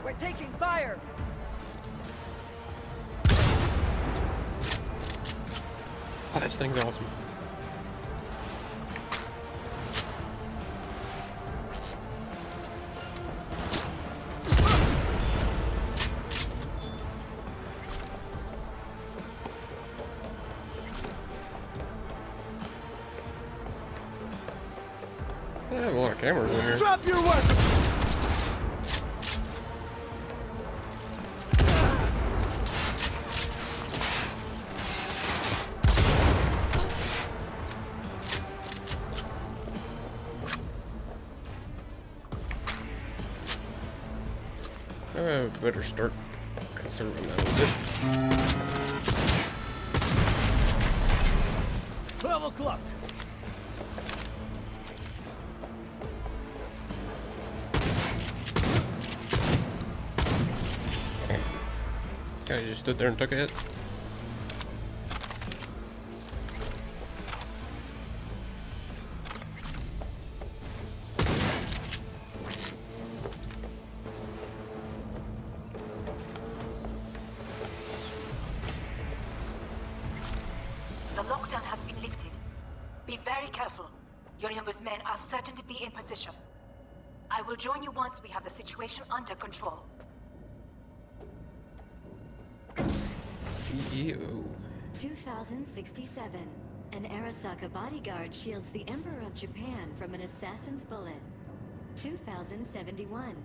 We're taking fire! Oh, this thing's awesome. I have a lot of cameras in here. Drop your weapon! I better start conserving that a little bit. 12 o'clock! Guy just stood there and took a hit. The lockdown has been lifted. Be very careful. Your numbers men are certain to be in position. I will join you once we have the situation under control. CEO. 2067. An Arasaka bodyguard shields the Emperor of Japan from an assassin's bullet. 2071.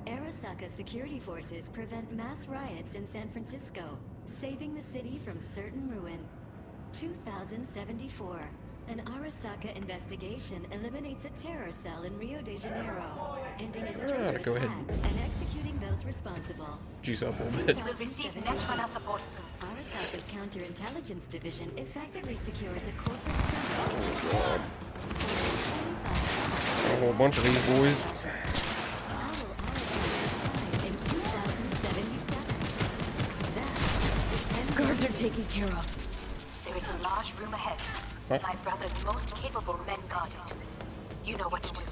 Arasaka security forces prevent mass riots in San Francisco, saving the city from certain ruin. 2074. An Arasaka investigation eliminates a terror cell in Rio de Janeiro, ending a string of go ahead. attacks and executing those responsible. Juice up a little bit. You will receive Netrunner support soon. Arasaka's counterintelligence division effectively secures a corporate center. Oh, God. A whole bunch of these boys. Guards are taken care of. There is a large room ahead. What? My brother's most capable men guard it. You know what to do.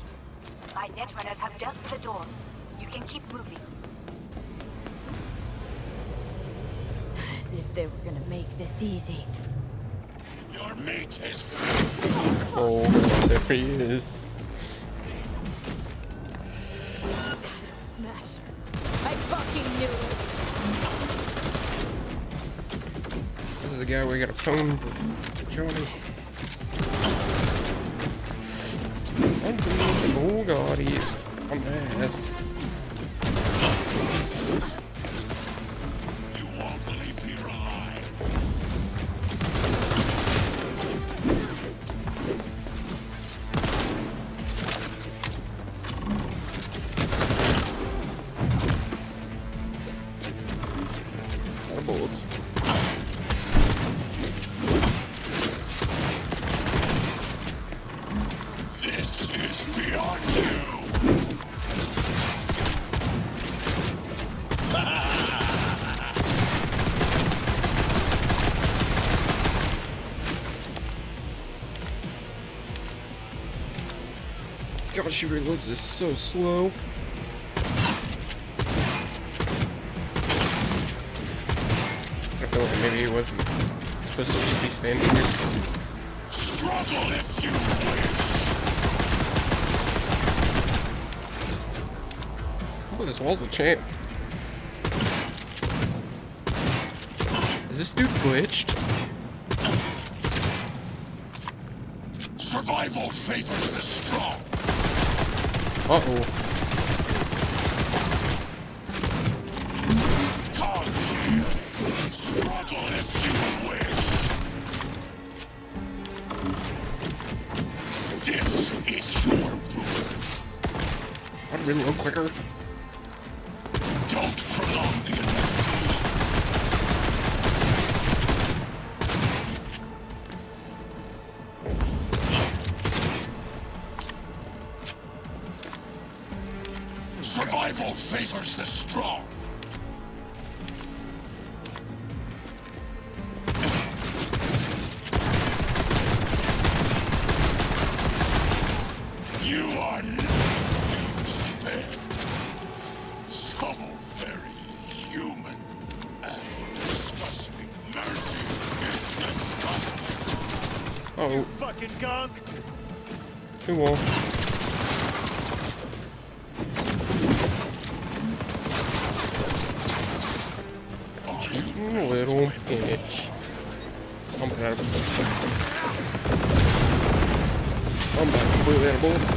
My netrunners have dealt with the doors. You can keep moving. As if they were gonna make this easy. Your mate has Oh, God, there he is. Smash. I fucking knew This is the guy we got a phone for Johnny. Oh, God, he is a mess. You won't leave here alive. God, she reloads this so slow. I feel like maybe he wasn't supposed to just be standing here. Struggle if you Oh, this wall's a champ. Is this dude glitched? Survival favors the strong. Uh-oh. Come here. Struggle if you wish. This is your room. I'd reload quicker. Don't prolong the inevitable. Survival favors the strong. You are not spared. So very human and disgusting. Mercy is disgusting. Oh, Fucking gunk! too long. Little bitch. I'm about completely out of bullets.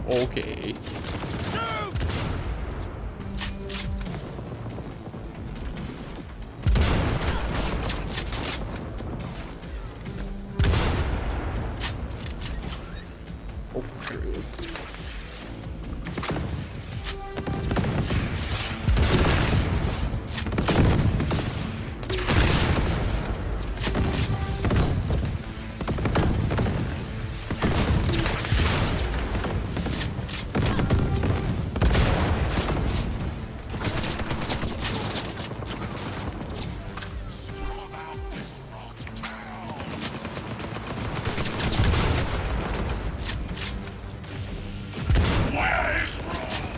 Okay. Oh, really? Where is Rome?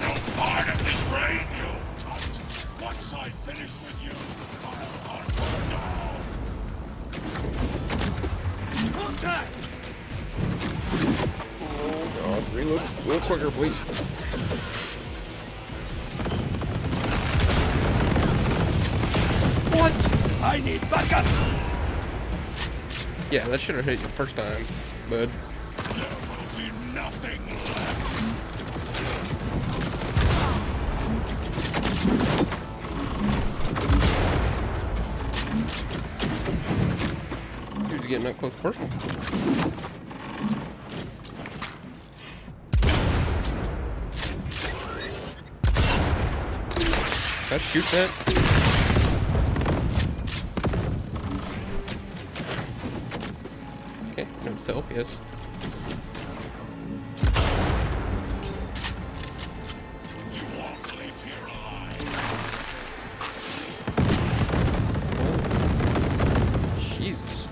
No part of this raid, you cunt. Once I finish with you, I'll unload down. Contact! Oh god, reload a little quicker, please. What? I need backup! Yeah, that should have hit you first time, bud. There will be nothing left. Dude's getting up close personal. Can I shoot that? Okay, no self, yes. You won't leave here alive. Jesus.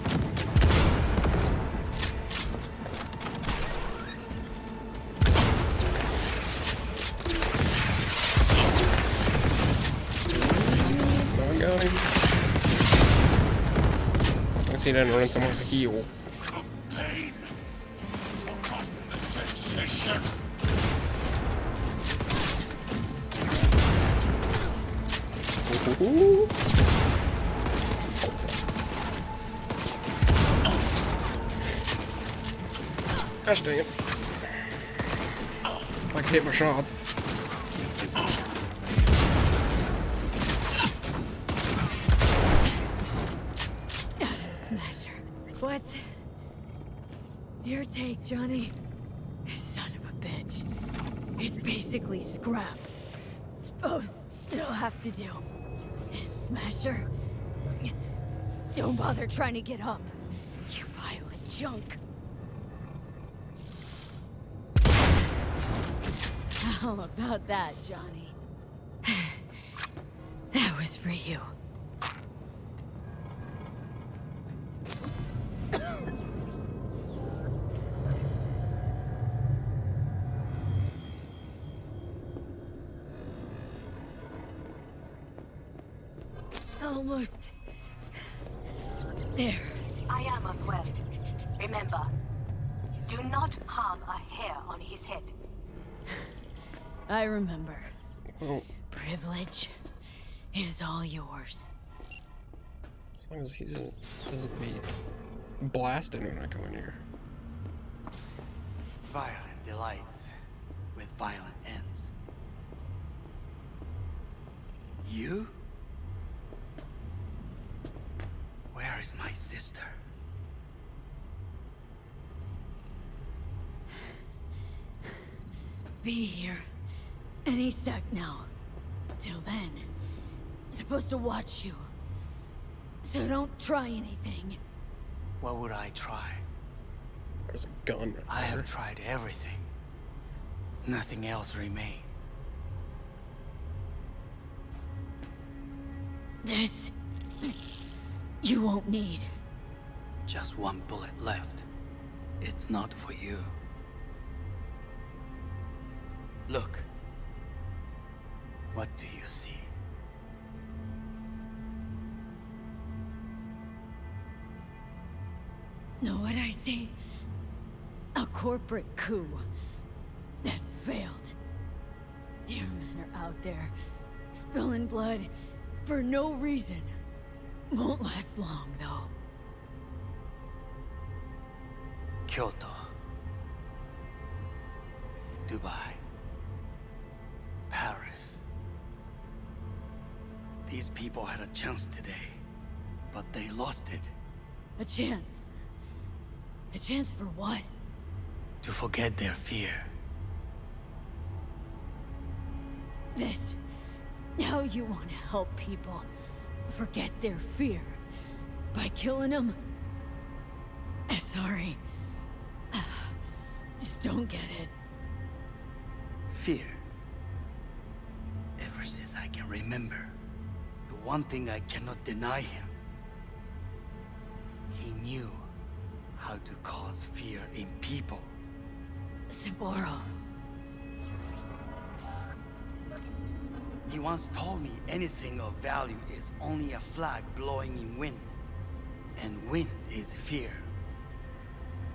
I got him. I see that run someone with a heal. Pain. Forgotten the sensation. Ooh. Gosh dang it. If I can hit my shots. Smasher. What's your take, Johnny? Son of a bitch. It's basically scrap. Suppose it'll have to do. And Smasher, don't bother trying to get up. You pile of junk. How about that, Johnny? That was for you. Almost. There. I am as well. Remember, do not harm a hair on his head. I remember. Oh, Privilege is all yours. as long as he doesn't be blasting when I come in here. Violent delights with violent ends. You? Where is my sister? Be here any sec now. Till then, supposed to watch you. So don't try anything. What would I try? There's a gun right I there. have tried everything. Nothing else remains. This... you won't need. Just one bullet left. It's not for you. Look. What do you see? Know what I see? A corporate coup that failed. Your men are out there, spilling blood for no reason. Won't last long, though. Kyoto. Dubai. Paris. These people had a chance today, but they lost it. A chance. A chance for what? To forget their fear. This... how you want to help people forget their fear. By killing them? Sorry. Just don't get it. Fear. Ever since I can remember, the one thing I cannot deny him. He knew how to cause fear in people. Saburo. He once told me anything of value is only a flag blowing in wind. And wind is fear.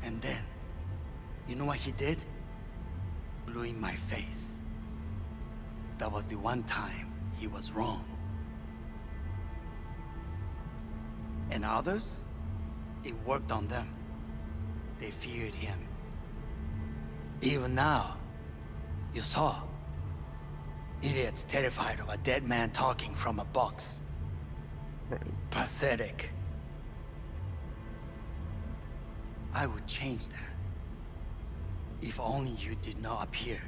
And then, you know what he did? Blew in my face. That was the one time he was wrong. And others? It worked on them. They feared him. Even now, you saw. Idiots terrified of a dead man talking from a box. Right. Pathetic. I would change that. If only you did not appear.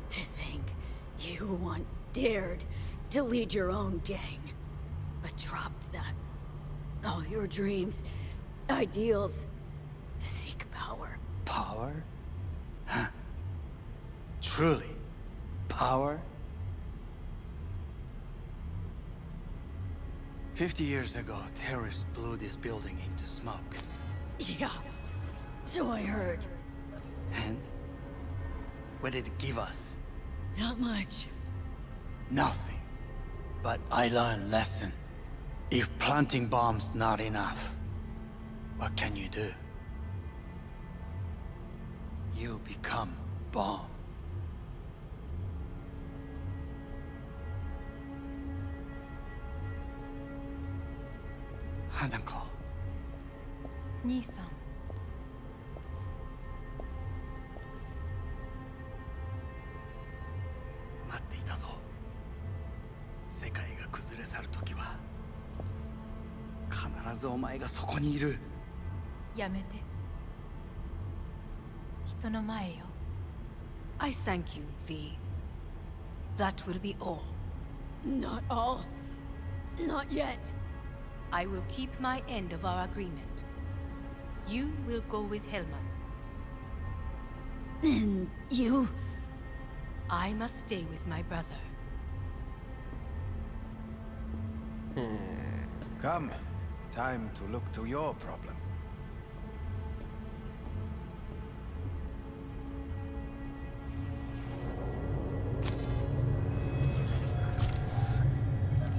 To think you once dared to lead your own gang, but dropped that. All your dreams, ideals, to seek power. Power? Huh. Truly, power? 50 years ago, terrorists blew this building into smoke. Yeah, so I heard. And? What did it give us? Not much. Nothing. But I learned a lesson. If planting bombs not enough, what can you do? You become bomb. Hanako. 兄さん。待っていたぞ。世界が崩れ去る時は必ずお前がそこにいる。やめて。人の前よ。I thank you, V. That will be all. Not all. Not yet. I will keep my end of our agreement. You will go with Hellman. And you? I must stay with my brother. Come. Time to look to your problem.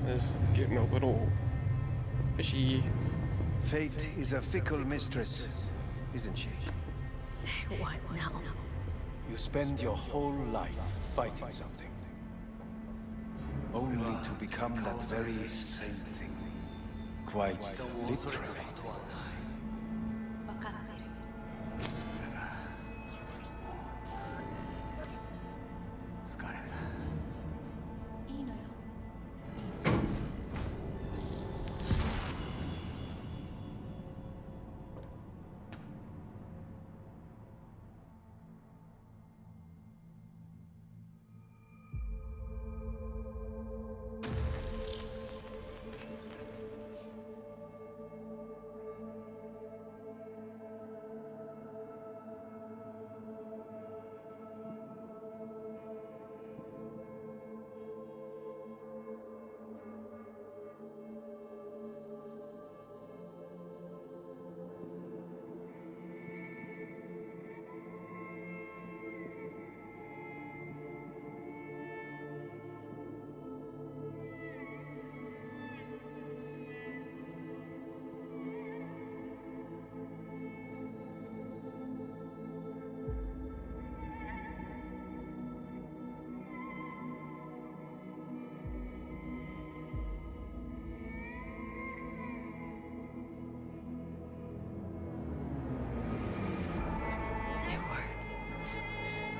This is getting a little fishy. Fate is a fickle mistress, isn't she? Say what now? You spend your whole life fighting something, only to become that very same thing. Quite literally.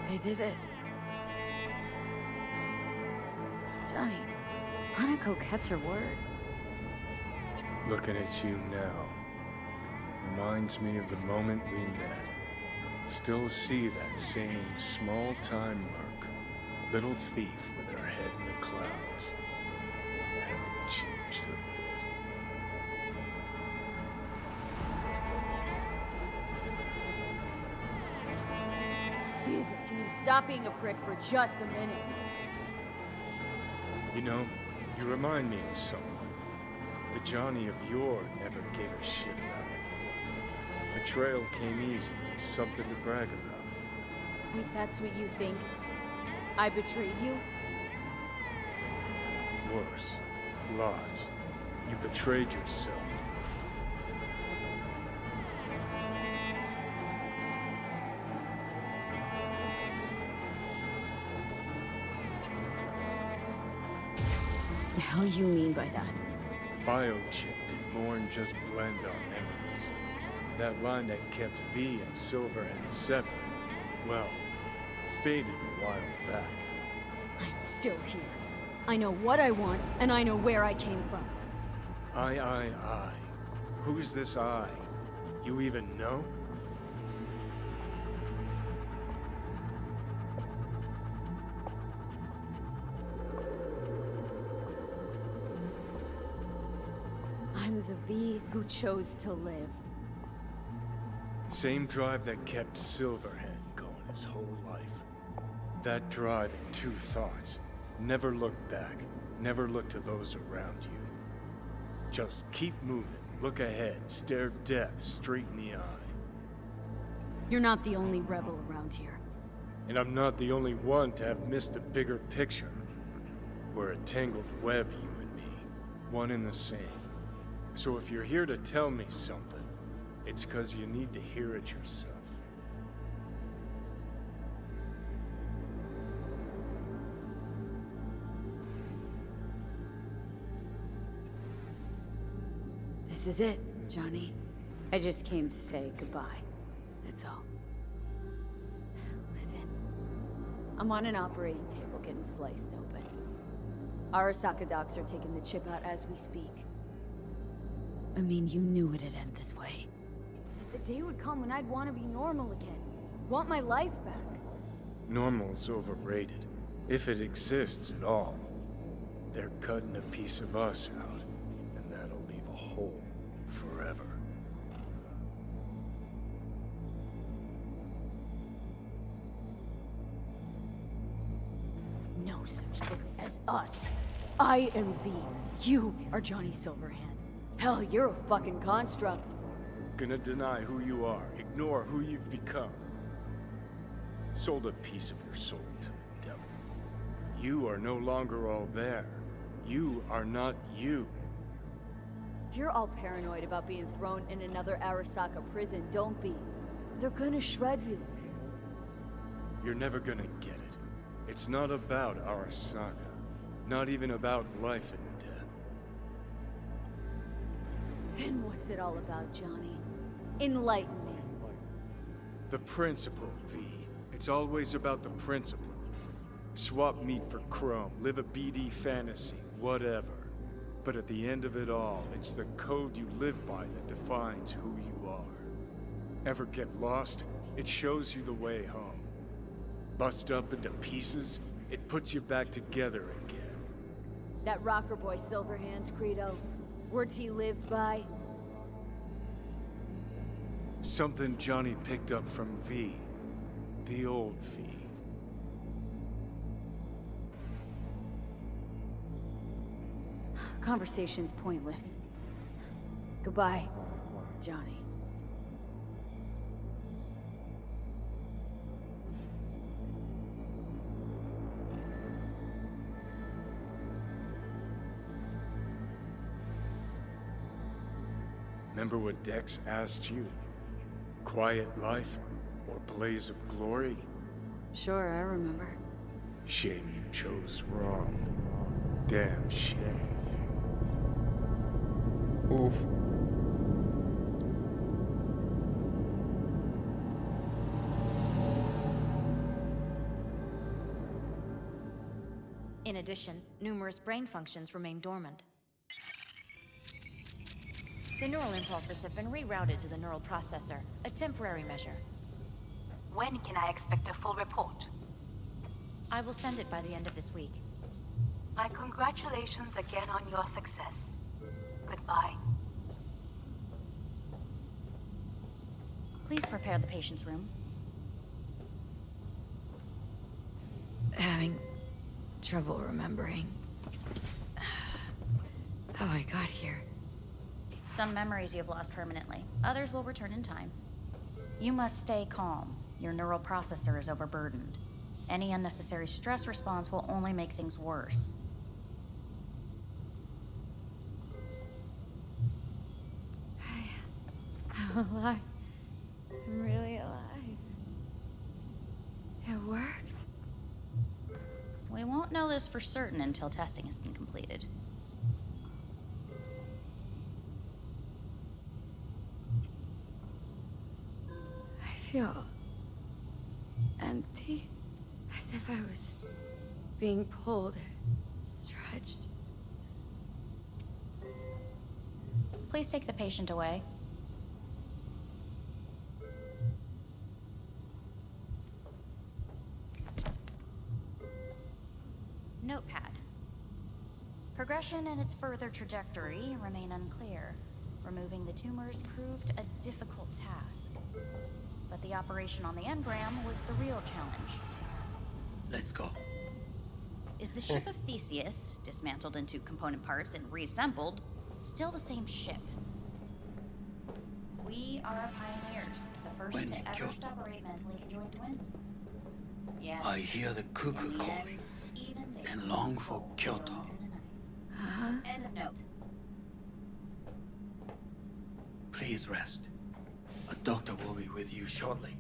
They did it. Johnny, Hanako kept her word. Looking at you now reminds me of the moment we met. Still see that same small-time merc, little thief with her head in the clouds. Haven't changed a bit. Jesus, can you stop being a prick for just a minute? You know, you remind me of someone. The Johnny of yore never gave a shit about anyone. Betrayal came easy, something to brag about. Wait, that's what you think? I betrayed you? Worse. Lots. You betrayed yourself. The hell you mean by that? Biochip did more than just blend our memories. That line that kept V and Silverhand separate, well, faded a while back. I'm still here. I know what I want, and I know where I came from. I. Who's this I? You even know? I'm the V who chose to live. Same drive that kept Silverhand going his whole life. That drive and two thoughts. Never look back. Never look to those around you. Just keep moving. Look ahead. Stare death straight in the eye. You're not the only rebel around here. And I'm not the only one to have missed the bigger picture. We're a tangled web, you and me. One and the same. So if you're here to tell me something, it's 'cause you need to hear it yourself. This is it, Johnny. I just came to say goodbye. That's all. Listen. I'm on an operating table getting sliced open. Arasaka docs are taking the chip out as we speak. I mean, you knew it'd end this way. The day would come when I'd want to be normal again. Want my life back. Normal's overrated. If it exists at all. They're cutting a piece of us out, and that'll leave a hole forever. such thing as us. I am V. You are Johnny Silverhand. Hell, you're a fucking construct. Gonna deny who you are, ignore who you've become. Sold a piece of your soul to the devil. You are no longer all there. You are not you. If you're all paranoid about being thrown in another Arasaka prison, don't be. They're gonna shred you. You're never gonna get it. It's not about Arasaka. Not even about life and death. Then what's it all about, Johnny? Enlighten me. The principle, V. It's always about the principle. Swap meat for chrome, live a BD fantasy, whatever. But at the end of it all, it's the code you live by that defines who you are. Ever get lost? It shows you the way home. Bust up into pieces, it puts you back together again. That rocker boy Silverhand's credo. Words he lived by. Something Johnny picked up from V. The old V. Conversation's pointless. Goodbye, Johnny. Remember what Dex asked you? Quiet life or blaze of glory? Sure, I remember. Shame you chose wrong. Damn shame. Oof. In addition, numerous brain functions remain dormant. The neural impulses have been rerouted to the neural processor, a temporary measure. When can I expect a full report? I will send it by the end of this week. My congratulations again on your success. Goodbye. Please prepare the patient's room. Having trouble remembering how I got here. Some memories you have lost permanently. Others will return in time. You must stay calm. Your neural processor is overburdened. Any unnecessary stress response will only make things worse. I'm alive. I'm really alive. It worked. We won't know this for certain until testing has been completed. I feel empty, as if I was being pulled, stretched. Please take the patient away. Notepad. Progression and its further trajectory remain unclear. Removing the tumors proved a difficult task. But the operation on the engram was the real challenge. Let's go. Is the ship of Theseus, dismantled into component parts and reassembled, still the same ship? We are pioneers, the first When to in ever Kyoto, separate mentally conjoined twins. Yes. I hear the cuckoo calling and long for Kyoto. End of note. Please rest. A doctor will be with you shortly.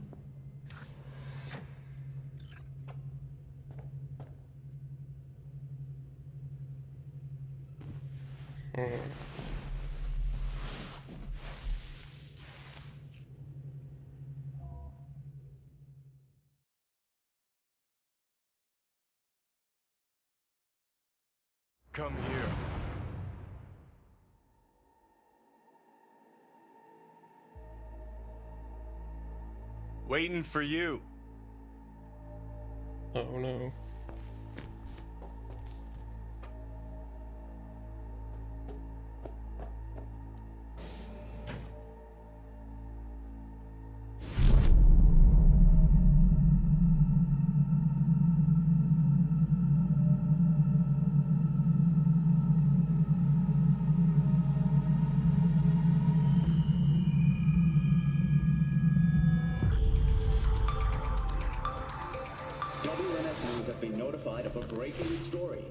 Come here. Waiting for you. Oh no. has been notified of a breaking story.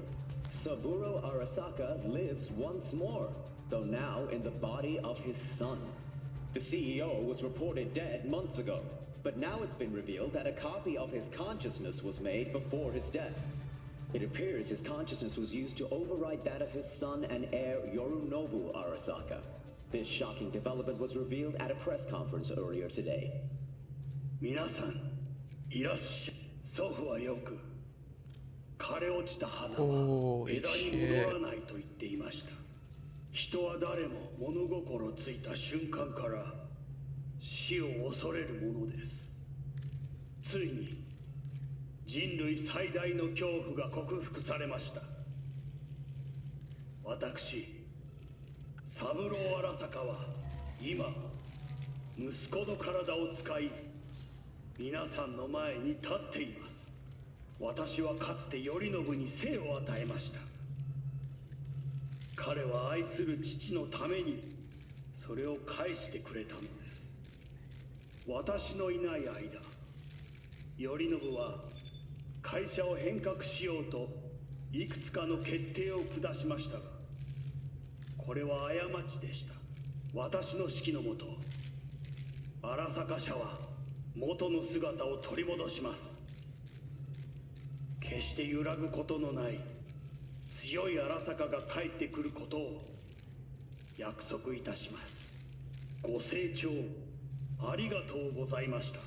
Saburo Arasaka lives once more, though now in the body of his son. The CEO was reported dead months ago, but now it's been revealed that a copy of his consciousness was made before his death. It appears his consciousness was used to override that of his son and heir Yorinobu Arasaka. This shocking development was revealed at a press conference earlier today. 皆さん、いらっしゃい。祖父はよく、枯れ落ちた花は枝に戻らないと言っていました。人は誰も物心ついた瞬間から死を恐れるものです。ついに人類最大の恐怖が克服されました。私、三郎荒坂は今、息子の体を使い、皆さんの前に立っています。私はかつて頼信に生を与えました。彼は愛する父のためにそれを返してくれたのです。私のいない間、頼信は会社を変革しようといくつかの決定を下しましたが、これは過ちでした。私の指揮のもと、荒坂社は元の姿を取り戻します。決して揺らぐことのない強い荒坂が帰ってくることを約束いたします。ご清聴ありがとうございました。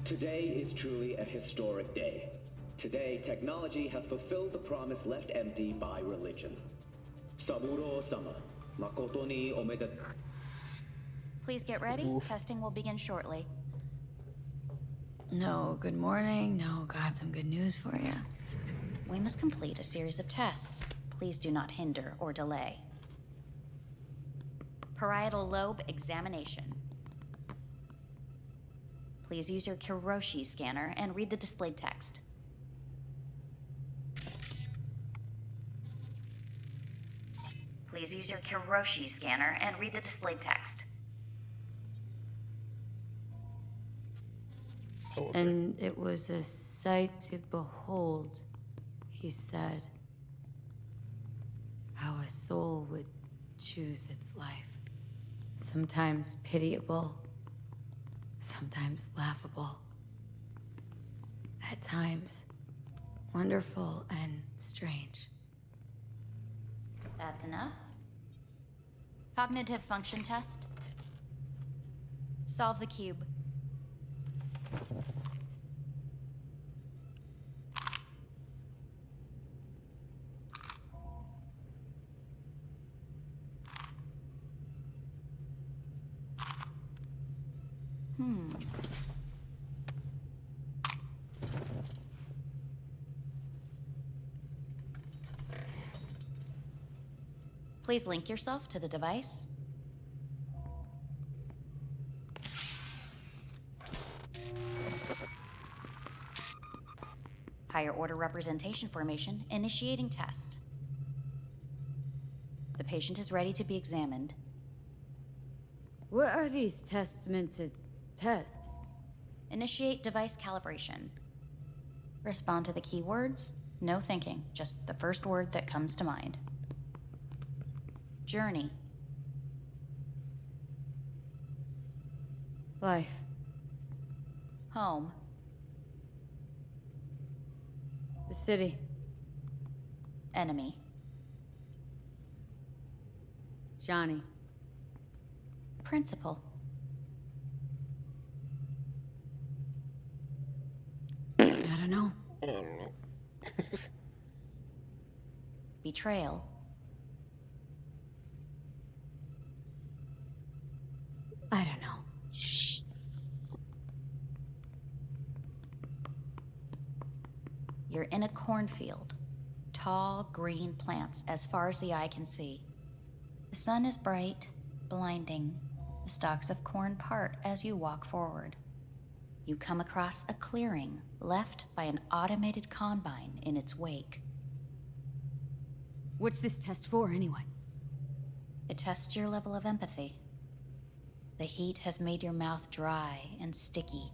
Today is truly a historic day. Today, technology has fulfilled the promise left empty by religion. Saburo-sama, makoto ni omedetou. Please get ready. Testing will begin shortly. No, good morning. No, got some good news for you. We must complete a series of tests. Please do not hinder or delay. Parietal lobe examination. Please use your Kiroshi scanner and read the displayed text. Please use your Kiroshi scanner and read the displayed text. And it was a sight to behold, he said, how a soul would choose its life. Sometimes pitiable, sometimes laughable. At times, wonderful and strange. That's enough. Cognitive function test. Solve the cube. Please link yourself to the device. Higher order representation formation, initiating test. The patient is ready to be examined. What are these tests meant to test? Initiate device calibration. Respond to the keywords. No thinking, just the first word that comes to mind. Journey. Life. Home. The city. Enemy. Johnny. Principal. I don't know. I don't know. Betrayal. I don't know. Shh. You're in a cornfield. Tall, green plants as far as the eye can see. The sun is bright, blinding. The stalks of corn part as you walk forward. You come across a clearing left by an automated combine in its wake. What's this test for, anyway? It tests your level of empathy. The heat has made your mouth dry and sticky.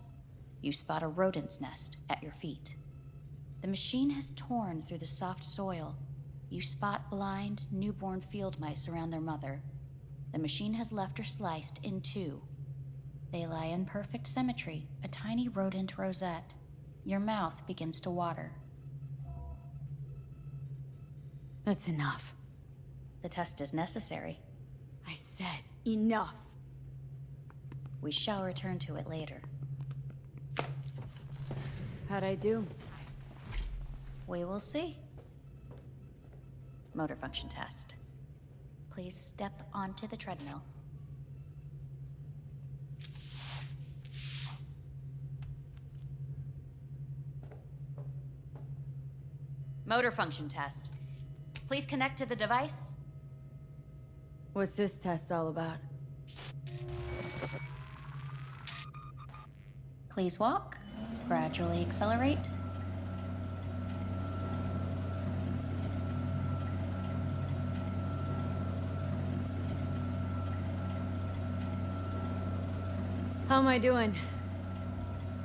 You spot a rodent's nest at your feet. The machine has torn through the soft soil. You spot blind, newborn field mice around their mother. The machine has left her sliced in two. They lie in perfect symmetry, a tiny rodent rosette. Your mouth begins to water. That's enough. The test is necessary. I said enough. We shall return to it later. How'd I do? We will see. Motor function test. Please step onto the treadmill. Motor function test. Please connect to the device. What's this test all about? Please walk. Gradually accelerate. How am I doing?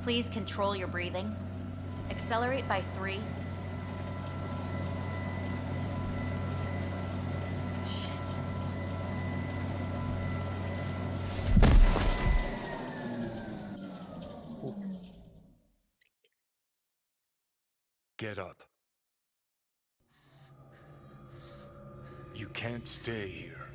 Please control your breathing. Accelerate by 3. Get up. You can't stay here.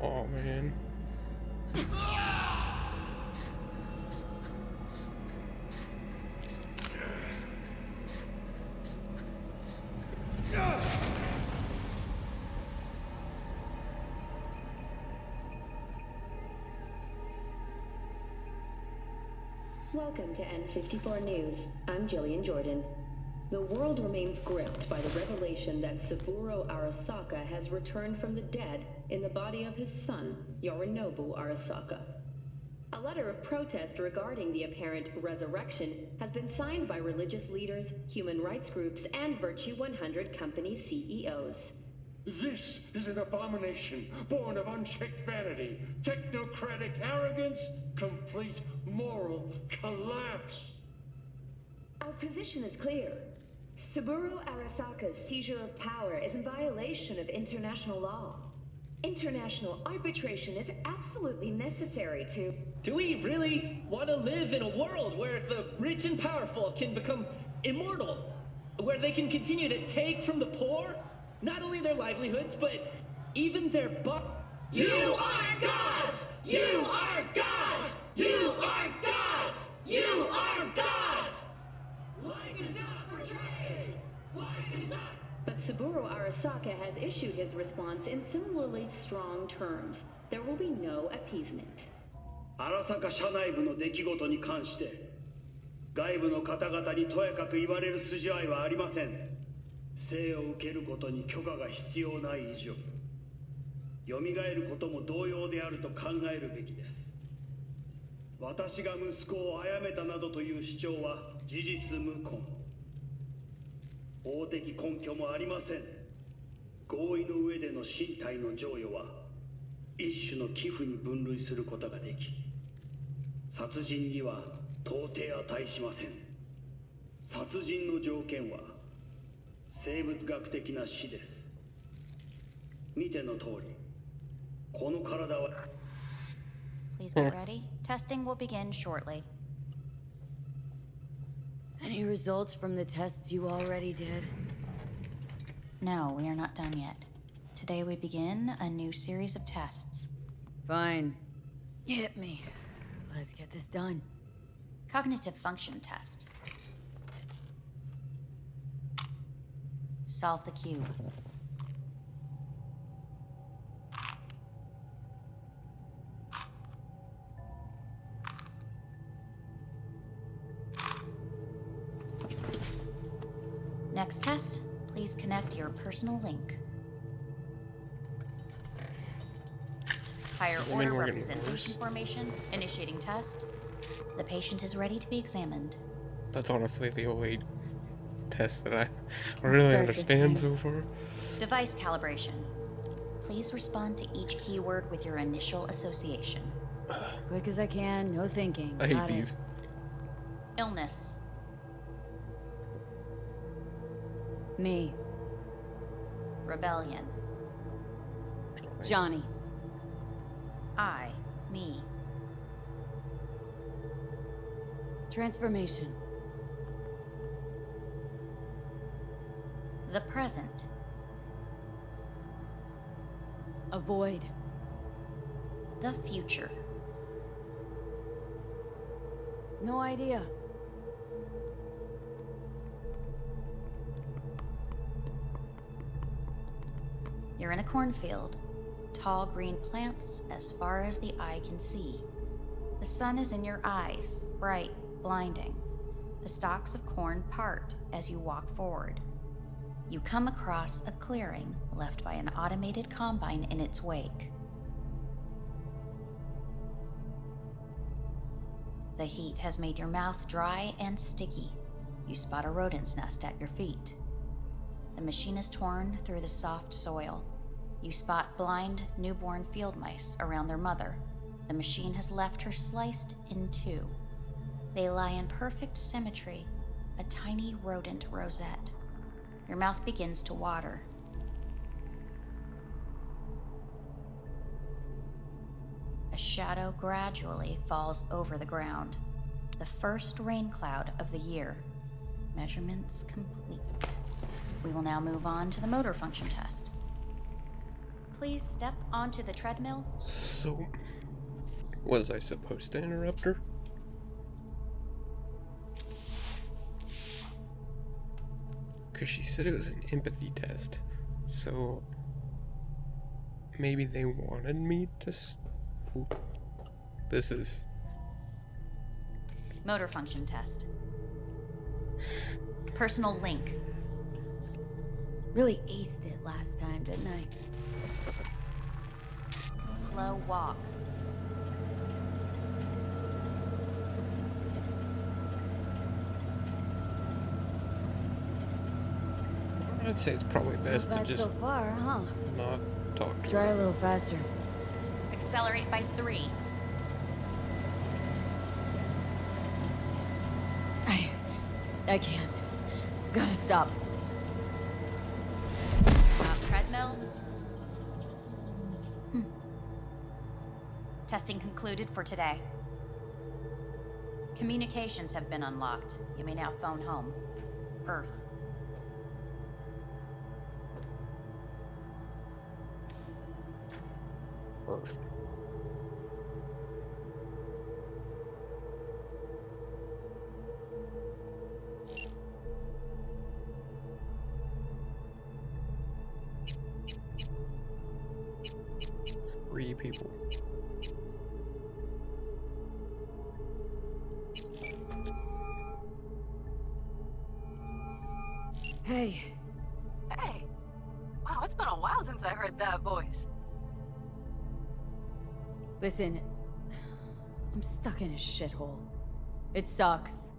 Oh man. Welcome to N54 News. I'm Jillian Jordan. The world remains gripped by the revelation that Saburo Arasaka has returned from the dead in the body of his son, Yorinobu Arasaka. A letter of protest regarding the apparent resurrection has been signed by religious leaders, human rights groups, and Virtue 100 company CEOs. This is an abomination born of unchecked vanity, technocratic arrogance, complete moral collapse. Our position is clear. Saburo Arasaka's seizure of power is in violation of international law. International arbitration is absolutely necessary to... Do we really want to live in a world where the rich and powerful can become immortal? Where they can continue to take from the poor? Not only their livelihoods, but even their You are gods! You are gods! You are gods! You are gods! Life is not for trade! Life is not... But Saburo Arasaka has issued his response in similarly strong terms. There will be no appeasement. 荒坂社内部の出来事に関して外部の方々にとやかく言われる筋合いはありません。生を受けることに許可が必要ない以上、蘇ることも同様であると考えるべきです。私が息子を殺めたなどという主張は事実無根。法的根拠もありません。合意の上での身体の贈与は一種の寄付に分類することができ、殺人には到底値しません。殺人の条件は生物学的な死です。見ての通り、この体は Please get ready. Testing will begin shortly. Any results from the tests you already did? No, we are not done yet. Today we begin a new series of tests. Fine. Hit me. Let's get this done. Cognitive function test. Solve the cube. next test, please connect your personal link. Higher Does that order mean we're getting representation worse? formation, initiating test. The patient is ready to be examined. That's honestly the only test that I really understand so far. Device calibration. Please respond to each keyword with your initial association. As quick as I can, no thinking. I hate Got it. these. Illness. Me. Rebellion. Johnny. I. Me. Transformation. The present. Avoid. The future. No idea. You're in a cornfield. Tall green plants as far as the eye can see. The sun is in your eyes, bright, blinding. The stalks of corn part as you walk forward. You come across a clearing left by an automated combine in its wake. The heat has made your mouth dry and sticky. You spot a rodent's nest at your feet. The machine is torn through the soft soil. You spot blind, newborn field mice around their mother. The machine has left her sliced in two. They lie in perfect symmetry, a tiny rodent rosette. Your mouth begins to water. A shadow gradually falls over the ground. The first rain cloud of the year. Measurements complete. We will now move on to the motor function test. Please step onto the treadmill. So, was I supposed to interrupt her? Because she said it was an empathy test. So, maybe they wanted me to Ooh. This is... Motor function test. Personal link. Really aced it last time, didn't I? Slow walk. I'd say it's probably best to Not bad just so far, huh? not talk to Try her. a little faster. Accelerate by 3. I can't. Gotta stop. Treadmill. Testing concluded for today. Communications have been unlocked. You may now phone home. Earth. Earth. Three people. Hey. Hey. Wow, it's been a while since I heard that voice. Listen, I'm stuck in a shithole. It sucks.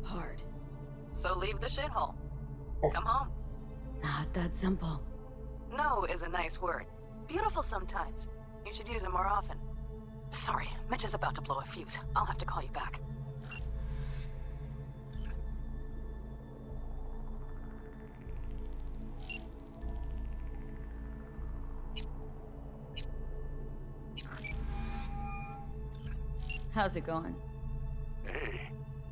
Hard. So leave the shithole. Come home. Not that simple. No is a nice word. Beautiful sometimes. You should use it more often. Sorry, Mitch is about to blow a fuse. I'll have to call you back. How's it going? Hey,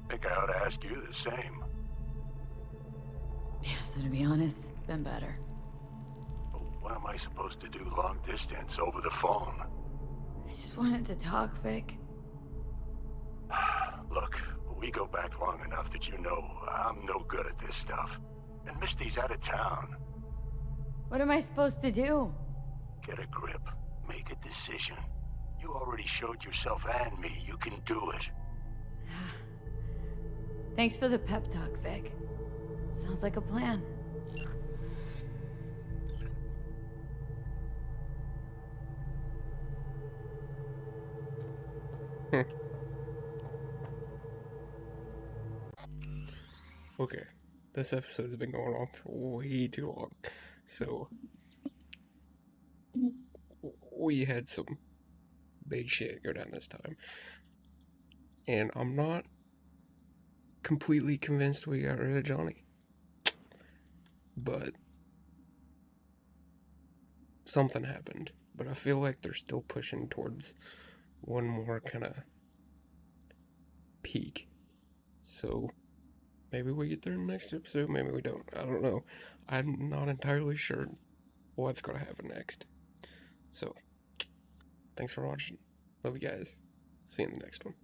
think I ought to ask you the same. Yeah, so to be honest, been better. What am I supposed to do long distance over the phone? I just wanted to talk, Vic. Look, we go back long enough that you know I'm no good at this stuff. And Misty's out of town. What am I supposed to do? Get a grip. Make a decision. You already showed yourself and me you can do it. Thanks for the pep talk, Vic. Sounds like a plan. Okay, this episode has been going on for way too long, so we had some big shit go down this time, and I'm not completely convinced we got rid of Johnny, but something happened. But I feel like they're still pushing towards one more kind of peak, so maybe we get there in the next episode, maybe we don't. I don't know. I'm not entirely sure what's going to happen next. So, thanks for watching. Love you guys. See you in the next one.